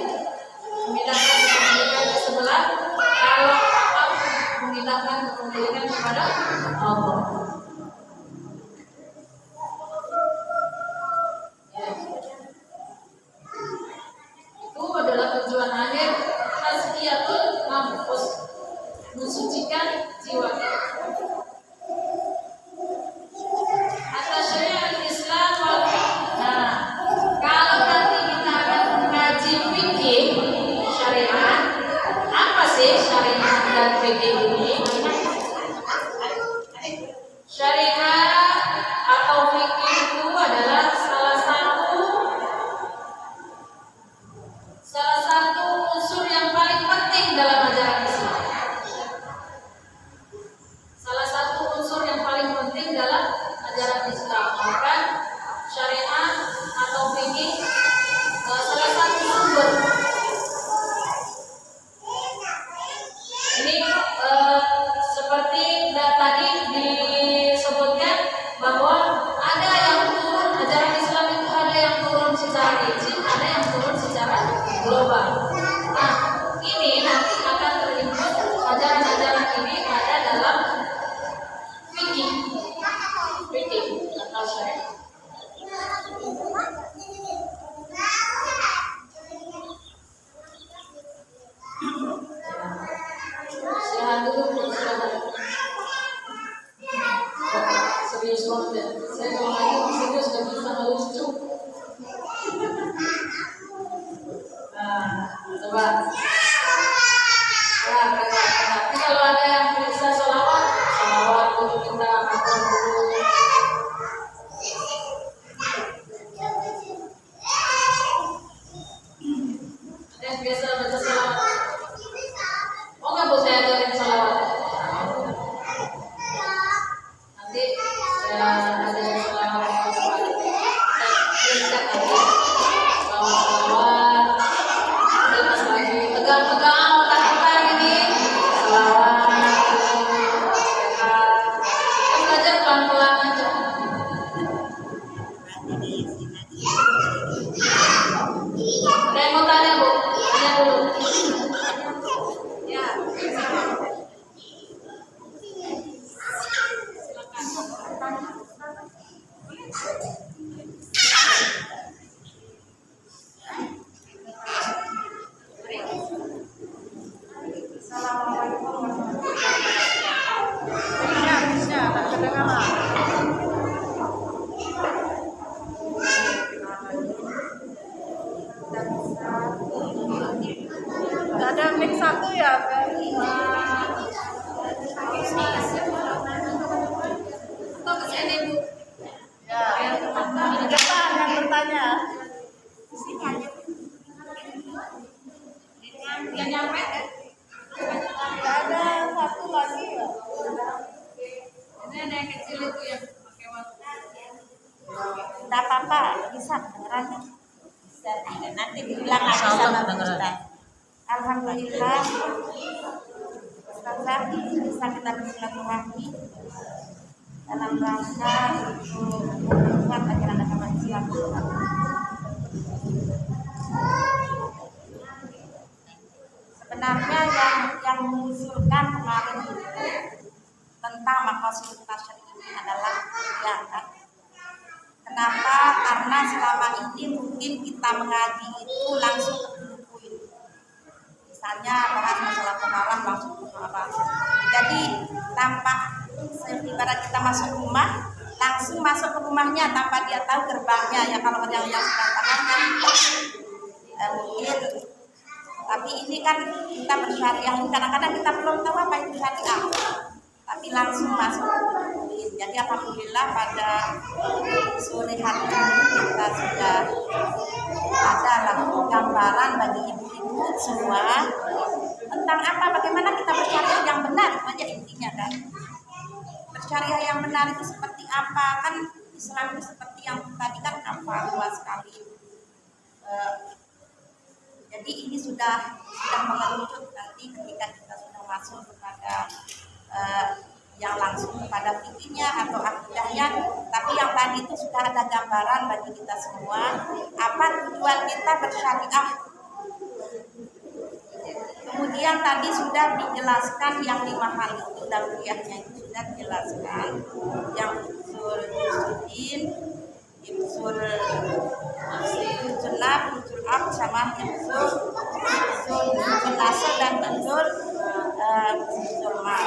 memindahkan kepemilikan ke sebelah. Kalau wakaf memindahkan kepemilikan kepada Allah. Itu adalah tujuan akhir tazkiyatul nafs, mensucikan jiwa. Atas syariat Islam wal fiqh. Nah, kalau nanti kita akan mengaji fikih syariat, apa sih syariat dan fikih ini? Syariat atau fikih itu adalah salah satu unsur yang paling penting dalam ajaran Islam. Salah satu unsur yang paling penting dalam ajaran Islam. Bahkan syariat atau fikih salah satu sumber. Ini seperti tadi disebutkan bahwa ada yang turun, ajaran Islam itu ada yang turun secara izin, ada yang turun secara global. Nah, ini nanti akan terimbun ajaran-ajaran ini ada dalam fikih atau syariat. Silakan dulu, silakan. Serius banget. Saya kalau lagi serius gak bisa lucu. Nah, coba. Tapi kalau ada yang bisa sholawat dulu kita akan dulu. Ada yang biasa baca sholawat? Oh nggak, Bu, saya ajarin sholawat. Nanti saya ajarin sholawat. Saya sholawat. Terus lagi tegang-tegang otak kita ini. Sholawat. Kita belajar pelan-pelan aja. Ada yang mau tanya, Bu? Tanya dulu. Ya. Bisa, tak kedengaran. bisa beneran nih? Bisa, nanti dibilang lagi Insya Allah sama beneran. Ustaz. Alhamdulillah Ustazah bisa kita bersilaturahmi dalam rangka untuk memperkuat ajaran agama Islam. Sebenarnya yang mengusulkan kemarin itu tentang maqasid tasyri' ini adalah ya kan. Kenapa? Karena selama ini mungkin kita mengaji itu langsung ke buku itu. Misalnya bahas masalah pengarah langsung ke pengarah. Jadi tampak ibarat kita masuk rumah, langsung masuk ke rumahnya tanpa dia tahu gerbangnya. Ya kalau ada yang sudah paham kan mungkin. Tapi ini kan kita bersyariah, kadang-kadang kita belum tahu apa itu syariah, tapi langsung masuk. Jadi alhamdulillah pada sore hari ini kita sudah ada gambaran bagi ibu-ibu semua tentang apa, bagaimana kita bersyariah yang benar, itu aja intinya kan. Bersyariah yang benar itu seperti apa, kan Islam itu seperti yang tadi kan apa, luas sekali. Jadi ini sudah mengerucut nanti ketika kita sudah masuk kepada yang langsung kepada fikihnya atau akidahnya. Tapi yang tadi itu sudah ada gambaran bagi kita semua apa tujuan kita bersyariah. Kemudian tadi sudah dijelaskan yang 5 hal itu, dauriyahnya itu sudah dijelaskan, yang usul usudin, usul sunat, usul ab, sama usul nasab dan usul nah,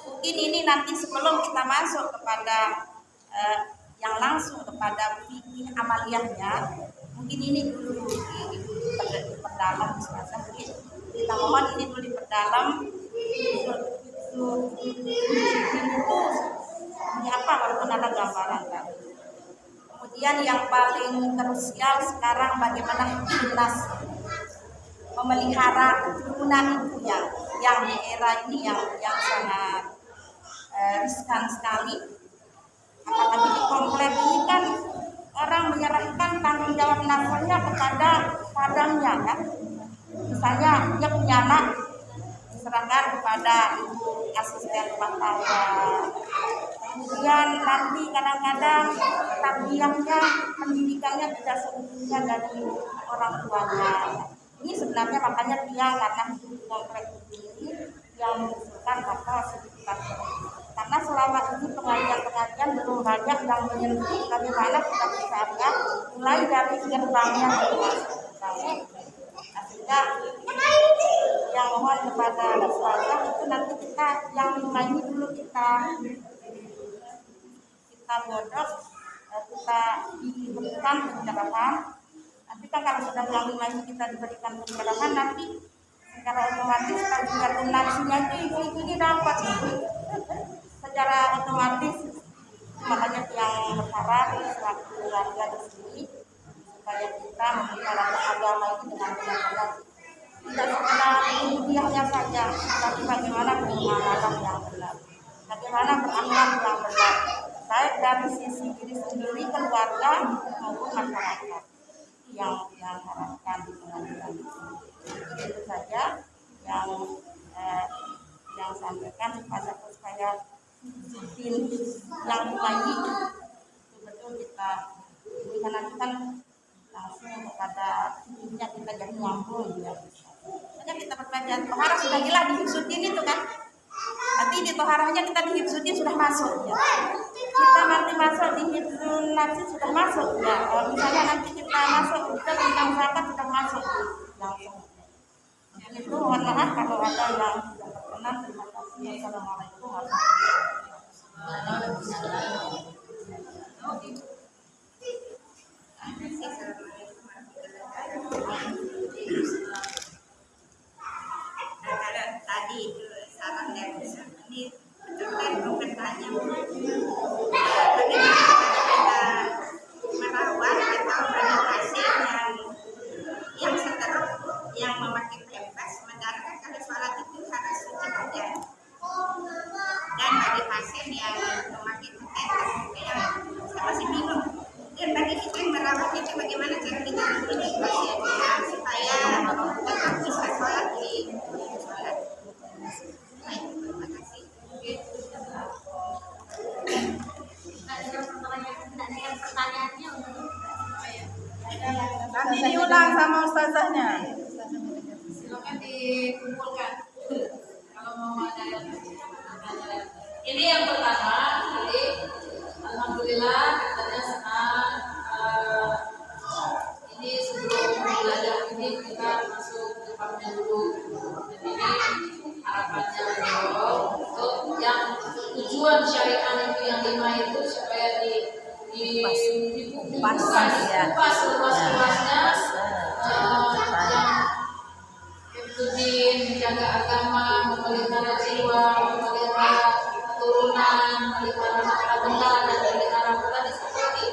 mungkin ini nanti sebelum kita masuk kepada yang langsung kepada fikih amaliyahnya, mungkin ini dulu diperdalam. Kita mohon ini dulu diperdalam ini apa, walaupun ada gambaran kan. Kemudian yang paling krusial sekarang bagaimana jelas memelihara keturunan itu yang di era ini yang sangat riskan sekali. Apalagi di komplek ini kan orang menyerahkan tanggung jawab nafkahnya kepada padangnya kan. Misalnya dia punya anak, diserahkan kepada ibu asisten rumah tangga. Kemudian nanti kadang-kadang tarbiyahnya, pendidikannya tidak seutuhnya dari orang tuanya. Ini sebenarnya makanya dia karena hidup komplek ini yang mengusulkan maka sekitar. Karena selama ini pengajian-pengajian belum banyak yang menyentuh bagaimana kita bersyariah mulai dari gerbangnya sehingga yang mohon kepada Ustazah itu nanti kita yang 5 ini dulu kita godok, kita diberikan pencerahan. Nanti kan kalau sudah yang 5 ini kita diberikan pencerahan, nanti secara otomatis kajian nafsinya itu ibu-ibu ini dapat secara otomatis. Makanya yang berharap selaku keluarga di sini supaya kita memelihara agama ini dengan benar-benar tidak sekedar ilmiahnya saja, tapi bagaimana bermuamalah yang benar, bagaimana berakhlak yang benar, baik dari sisi diri sendiri, keluarga maupun masyarakat yang harapkan di pengadilan itu. Itu saja yang sampaikan kepada supaya tim yang ini betul-betul kita berikan nanti kan langsung kepada timnya kita jadi nyambung ya. Soalnya kita perpelajaan tohara sudah gila di hifzuddin itu kan. Nanti di toharahnya kita di hifzuddin sudah masuk ya. Kita nanti masuk di hifzun nafsi sudah masuk ya. Kalau misalnya nanti kita masuk kita tentang zakat sudah masuk langsung. Itu mohon maaf kalau ada yang tidak berkenan. Terima kasih. Assalamualaikum warahmatullahi wabarakatuh. Tadi itu saran dari ini terkait bertanya bagaimana kita merawat atau meditasi yang seteruk yang memakai pempas, sementara kalau sholat itu harus suci badan, dan bagi pasien yang memakai kateter sekarang itu bagaimana cara kita mendidik pasiennya supaya tetap bisa sholat di sholat. Baik, terima kasih. Nanti diulang sama ustazahnya. Silakan dikumpulkan kalau mau ada yang bertanya. Ini yang pertama, jadi alhamdulillah katanya senang. Ini sebelum belajar ini kita masuk depannya dulu. Dan ini harapannya beliau untuk yang tujuan syariah itu yang 5 itu supaya dibuka seluas-luasnya, yang ikutin menjaga agama, memelihara jiwa, memelihara keturunan, memelihara mata benda dan memelihara tadi seperti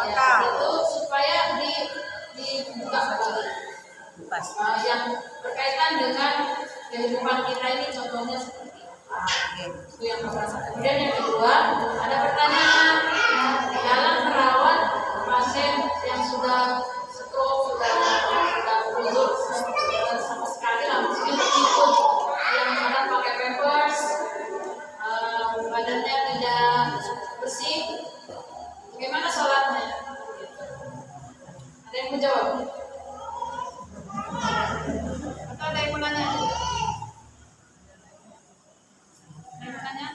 ya, itu supaya dibuka kembali. Yang berkaitan dengan kehidupan kita ini contohnya seperti itu yang pertama. Kemudian yang kedua, ada pertanyaan dalam merawat pasien yang sudah stroke, sudah uzur sama sekali lah, mungkin ikut yang kadang pakai pampers, badannya tidak bersih, bagaimana sholatnya? Ada yang menjawab? Atau ada yang menanya? Ada yang menanya?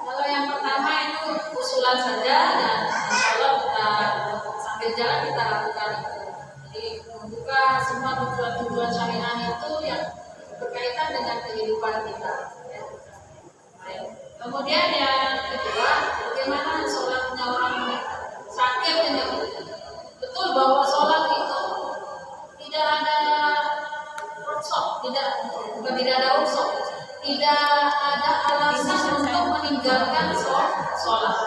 Kalau yang pertama itu usulan saja dan insya Allah kita sambil jalan kita lakukan itu. Jadi membuka semua tujuan-tujuan syariah itu yang berkaitan dengan kehidupan kita. Kemudian yang kedua, bagaimana sholatnya orang sakit ini? Betul bahwa sholat itu tidak ada rukshoh, bukan tidak ada rukshoh, tidak ada alasan untuk meninggalkan sholat.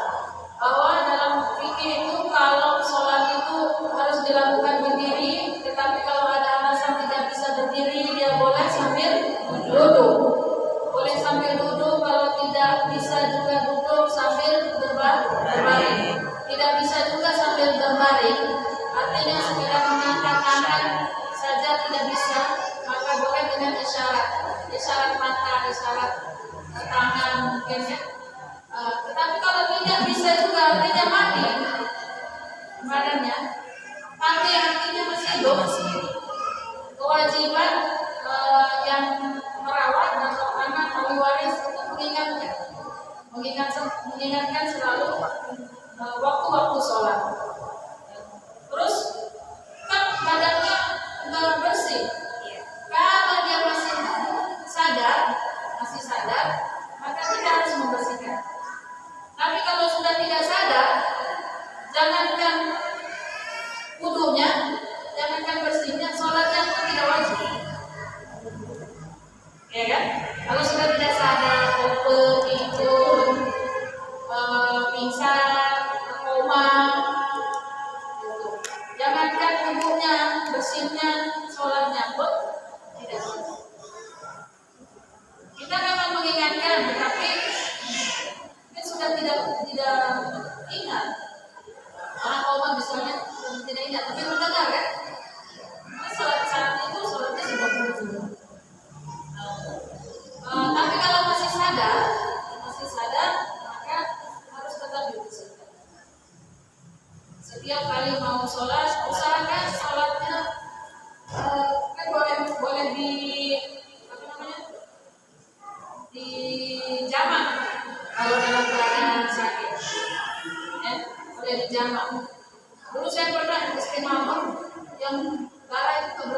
Bahwa dalam fikih itu kalau sholat itu harus dilakukan berdiri, tetapi kalau ada alasan tidak bisa berdiri, dia boleh sambil duduk. Boleh sambil duduk, kalau tidak bisa juga duduk sambil berbaring. Tidak bisa juga sambil berbaring, artinya sekedar mengangkat tangan saja tidak bisa, maka boleh dengan isyarat mata, isyarat tangan mungkin ya. Tetapi kalau tidak bisa juga, artinya mati badannya, mati artinya masih hidup. Kewajiban yang merawat atau anak ahli waris untuk mengingatkan selalu waktu-waktu sholat. Terus kan badannya nggak bersih. Kalau dia masih sadar, maka kita harus membersihkan. Tapi kalau sudah tidak sadar, jangankan wudunya, jangankan bersih.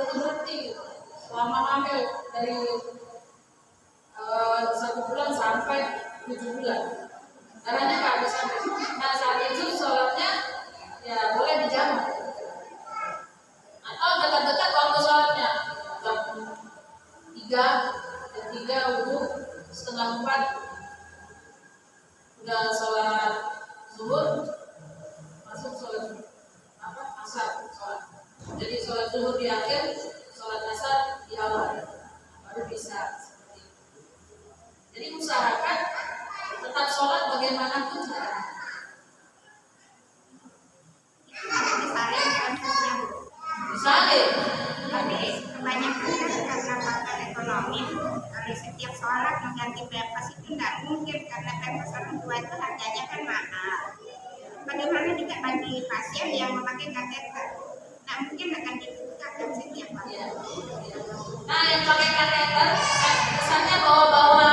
berhenti gitu. Selama hamil dari 1 bulan sampai 7 bulan. Darahnya kehabisan. Nah saat itu sholatnya ya boleh dijamak. Atau dekat-dekat waktu sholatnya jam 3 wudhu, setengah 4 udah sholat zuhur, masuk sholat asar sholat. Jadi sholat zuhur di akhir, sholat asar di awal, baru bisa seperti itu. Jadi usahakan tetap sholat bagaimanapun caranya. Disalin konsumsinya Bu. Misalnya, Tapi kebanyakan kan karena faktor ekonomi, kalau setiap sholat mengganti pempas itu nggak mungkin karena pempas orang tua itu harganya kan mahal. Bagaimana juga bagi pasien yang memakai kateter? Nah mungkin akan dibuka kan setiap hari. ya. Nah yang pakai kateter, kesannya bawa-bawa,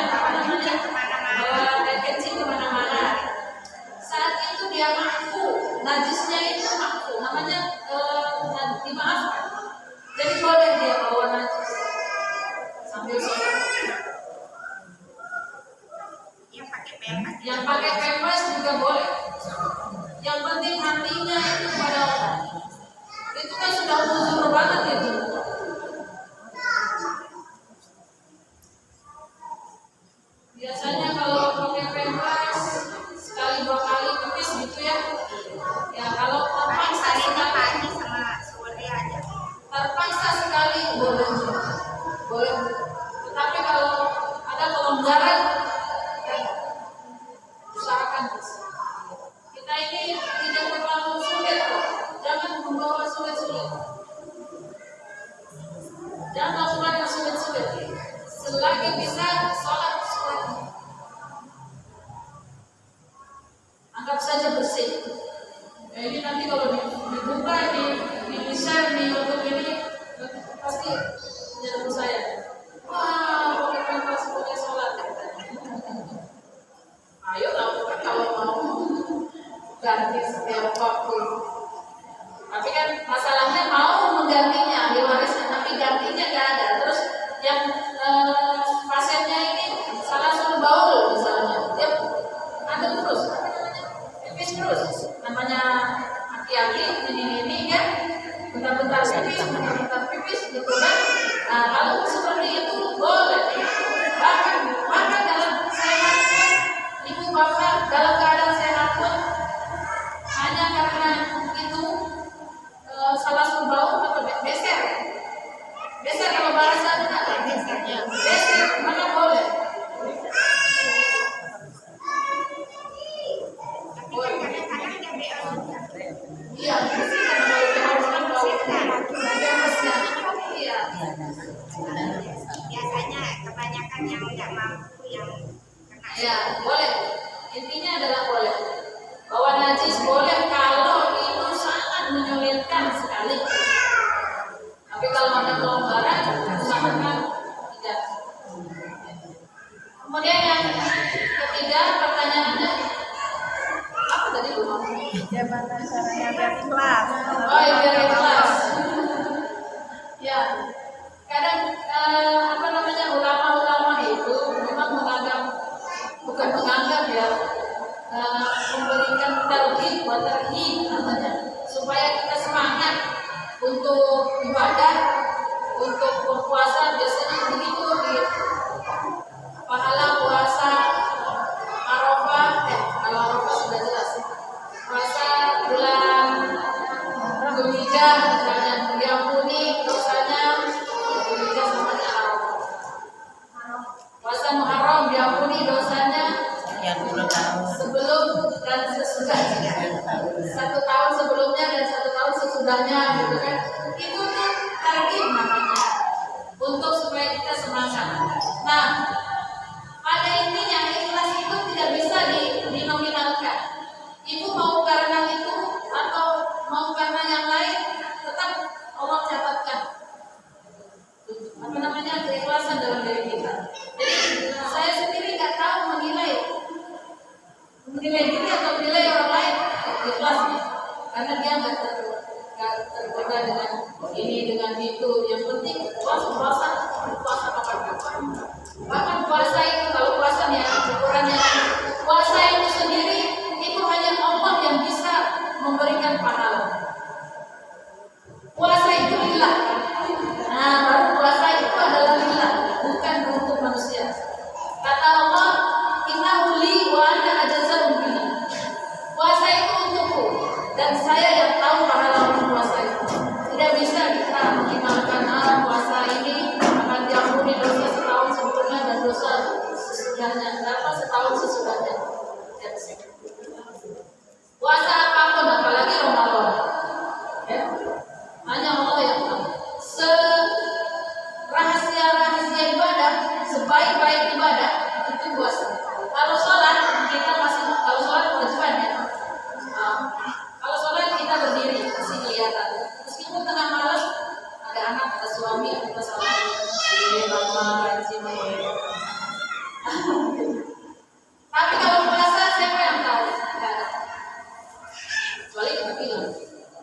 Bawa kencing kemana-mana. bawa air kencing kemana-mana. Saat itu dia mampu, najisnya itu mampu, namanya dimaafkan. Jadi boleh dia bawa najis sambil sholat. Yang pakai pempas. Yang pakai pempas juga boleh. Yang penting hatinya itu pada Allah. Itu kan sudah uzur banget itu. Biasanya kalau pakai pempas sekali 2 kali pipis gitu ya. Ya kalau Paling terpaksa salingnya sekali, pagi sama sore aja. terpaksa sekali boleh, boleh. Tetapi kalau ada kelonggaran, usahakan bisa. Kita ini tidak terlalu sulit, jangan membawa sulit-sulit. Jangan lakukan yang sulit-sulit. Selagi bisa sholat sulit. Anggap saja bersih. Ini nanti kalau dibuka di share nih untuk ini pasti jadi saya. Wah, pakai pempas boleh sholat. Ayo lakukan kalau mau ganti setiap waktu. Tapi kan masalahnya mau menggantinya diwariskan, tapi gantinya nggak ada. Terus yang pasiennya ini salah satu baul misalnya, dia ada terus, apa namanya, pipis terus, namanya aki-aki ini kan, bentar-bentar pipis gitu kan. Nah kalau seperti itu boleh. Bahkan dalam sehat pun, ibu bapak dalam keadaan sehat pun hanya karena itu salah satu bau atau beser kalau bahasa kita beser mana boleh. Tapi kan kadang-kadang dia BO juga. Iya, bersihkan kalau diharuskan bau. Iya. Biasanya kebanyakan yang nggak mampu yang kena. Ya, boleh. Intinya adalah boleh. Bawa najis boleh kalau itu sangat menyulitkan sekali. Tapi kalau ada kelonggaran, usahakan tidak. Kemudian yang ketiga pertanyaannya apa tadi Bu? Bagaimana caranya biar ikhlas? Oh, ya, biar ikhlas. Ya, kadang apa namanya ulama-ulama itu memang bukan menganggap ya, memberikan tarhib buat tarhib namanya, supaya kita semangat untuk ibadah, untuk berpuasa. Biasanya begitu di pahala puasa Arafah, kalau Arafah sudah jelas. Puasa bulan Dzulhijjah misalnya, diampuni dosanya Dzulhijjah samanya Arafah. Puasa Muharram diampuni dosanya yang 10 tahun. sebelum dan sesudahnya. 1 tahun sebelumnya dan 1 tahun sesudahnya gitu kan. Itu tuh tarhib namanya. Untuk supaya kita semangat dengan itu. Yang penting puasa kapan-kapan. Bahkan puasa itu kalau puasanya ukurannya puasa itu sendiri itu hanya Allah yang bisa memberikan pahala. Puasa itu lillah. Nah, baru puasa itu adalah lillah, bukan untuk manusia. Kata Allah, innahu li wa ana ajza'u bihi. Puasa itu untukku dan saya yang tahu pahala puasa itu. Tidak bisa kita menghimalkan puasa ini akan diampuni dosa setahun sebelumnya dan dosa sesudahnya. Berapa setahun sesudahnya? Puasa apapun, apalagi Ramadan. Ya. Hanya Allah yang tahu. Rahasia ibadah, sebaik-baik ibadah itu puasa. Kalau sholat kita kalau sholat kewajiban ya. Kalau sholat kita berdiri masih kelihatan. Meskipun tengah malam ada anak, ada suami, ada salah, mama, sini. Tapi kalau puasa siapa yang tahu? Kecuali kita bilang,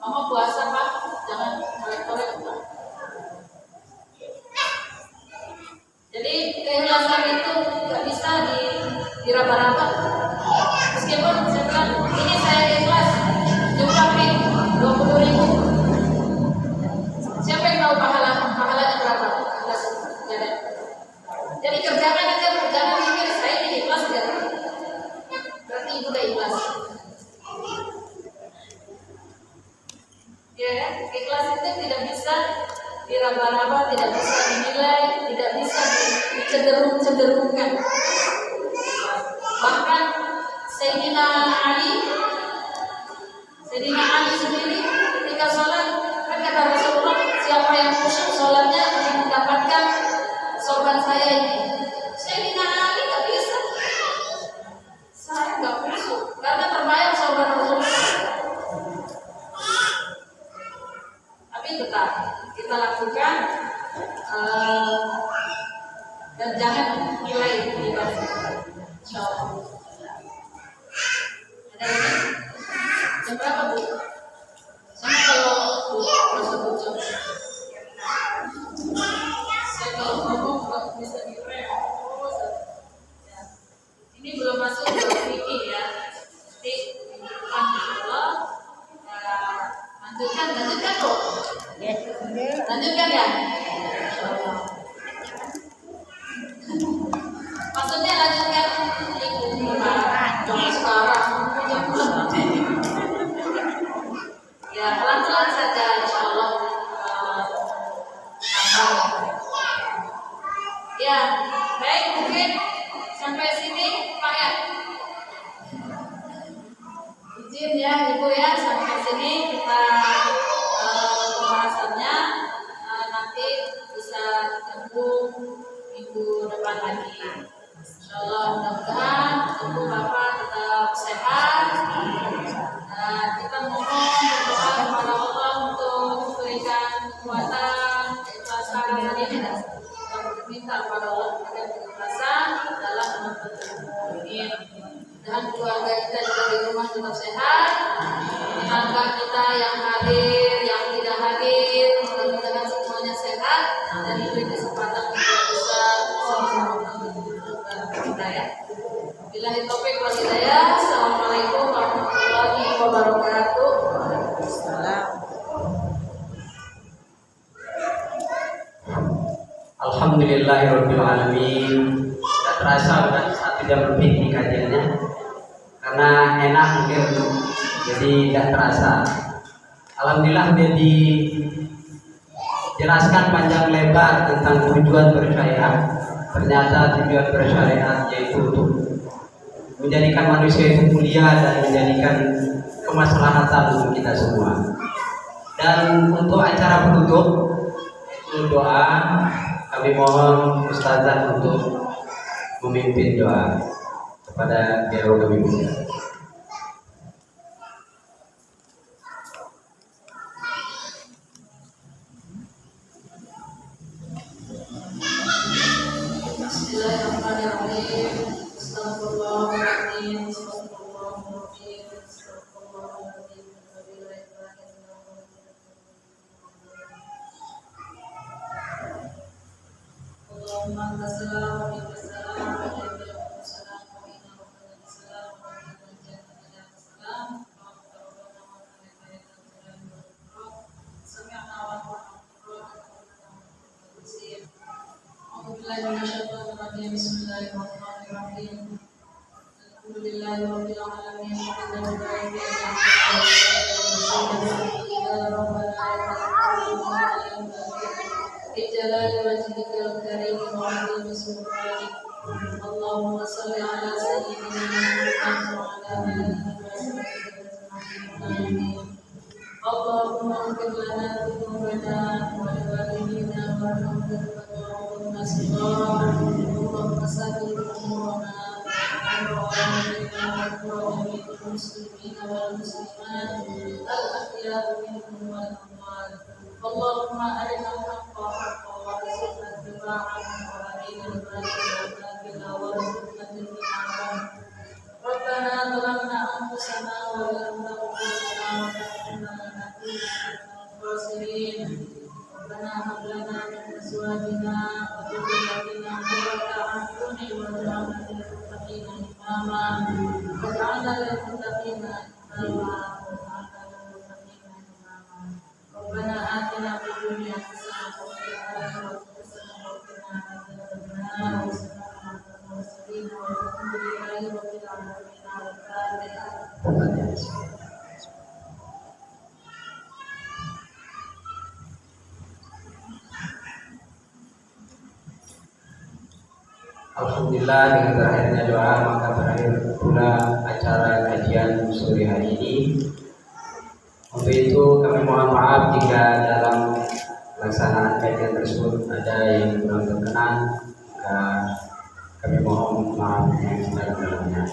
mama puasa Pak, jangan kolek-kolek. Jadi keikhlasan itu nggak bisa diraba-raba. Meskipun saya bilang ini saya ikhlas, jumlahin 20.000. Siapa yang tahu pahalanya berapa? Ikhlas, nggak ada. Jadi kerjakan aja, jangan mikir saya ini ikhlas ya. Berarti ibu udah ikhlas. Ya, ikhlas itu tidak bisa diraba-raba, tidak bisa dinilai, tidak bisa dicenderung-cenderungkan. Bahkan Sayyidina Ali sendiri ketika sholat kan kata Rasulullah, siapa yang khusyuk sholatnya akan mendapatkan sorban saya ini. Sayyidina Ali nggak bisa, saya nggak khusyuk karena terbayar sorban Rasulullah. Tapi tetap kita lakukan dan jangan nilai ibadah. Insyaallah. Ada lagi? Jam berapa Bu? Sama kalau tersebut jam. Saya kalau ngomong nggak bisa direm. Ini belum masuk ke fikih ya. Nanti insyaallah lanjutkan kok. Lanjutkan ya. Maksudnya lanjutkan sekarang ya pelan-pelan saja insyaallah. Ya baik, mungkin sampai sini Pak ya. Izin ya Ibu ya, sampai sini kita pembahasannya. Nanti bisa ketemu minggu depan lagi. Insyaallah mudah-mudahan Ibu Bapak tetap sehat. Kita mohon berdoa kepada Allah untuk memberikan kekuatan, keikhlasan ini dan minta kepada Allah memberikan keikhlasan dalam menjalankan ini. Dan keluarga kita juga di rumah tetap sehat. Tetangga kita yang hadir, yang tidak hadir, mudah-mudahan semuanya sehat dan diberi kesempatan untuk bisa sama-sama kita ya. Billahi taufiq wal hidayah. Assalamualaikum warahmatullahi wabarakatuh. Alhamdulillahirabbil alamin. Tidak terasa udah 1 jam lebih di kajiannya. Karena enak mungkin jadi tidak terasa. Alhamdulillah udah dijelaskan panjang lebar tentang tujuan bersyariat. Ternyata tujuan bersyariat yaitu untuk menjadikan manusia itu mulia dan menjadikan kemaslahatan untuk kita semua. Dan untuk acara penutup doa, kami mohon Ustazah untuk memimpin doa kepada Guru kami mulia. Bismillahirrahmanirrahim. Astagfirullahaladzim. Astagfirullahaladzim. Astagfirullahaladzim. اللهم أنت السلام ومنك السلام وإليك يرجع السلام وإن ربنا السلام ومنك الجنة السلام سمعنا وأطعنا أعوذ بالله من الشيطان الرجيم بسم الله الرحمن الرحيم الحمد لله رب العالمين حمدا يدعي بجلال وجهك الكريم وعظيم سلطانك اللهم صل على سيدنا محمد وعلى آله وصحبه أجمعين اللهم اغفر لنا ذنوبنا ولوالدينا وارحمنا صغارا اللهم سدد امورنا ووالدينا وجميع المسلمين والمسلمات الاحياء منهم والاموات اللهم ارنا الحق حقا وارزقنا اتباعه وارنا الباطل باطلا وارزقنا اجتنابه ربنا ظلمنا انفسنا وان لم تغفر لنا وترحمنا لنكون من الخاسرين ربنا هب لنا من ازواجنا وذرياتنا قرة اعين واجعلنا للمتقين اماما واجعلنا للمتقين اماما ربنا آتنا في الدنيا حسنة وفي الآخرة حسنة وقنا عذاب النار وسلام على المرسلين والحمد لله رب العالمين على الفاتحة. Alhamdulillah dengan terakhirnya doa maka berakhir pula acara kajian sore hari ini. Untuk itu kami mohon maaf jika dalam pelaksanaan kajian tersebut ada yang kurang berkenan, maka kami mohon maaf yang sedalam-dalamnya.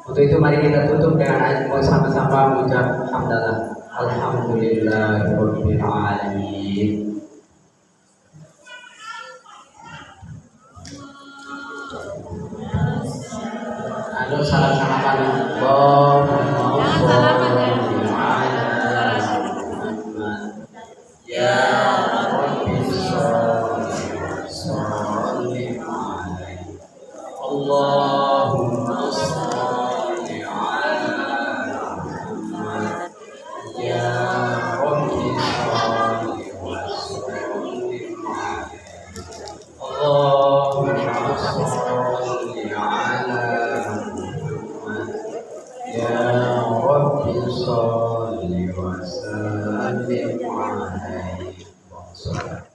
Untuk itu mari kita tutup dengan sama-sama mengucap hamdalah. Alhamdulillahirabbil alamin. Aduh salam-salaman. Allahumma sholli ala Muhammad. Ya Rabbi sholli alaihi. Allahumma sholli ala Muhammad. Ya Rabbi sholli alaihi. Allahumma sholli ala Ya Rabbi sholli wa sallim alaihi wa sallam.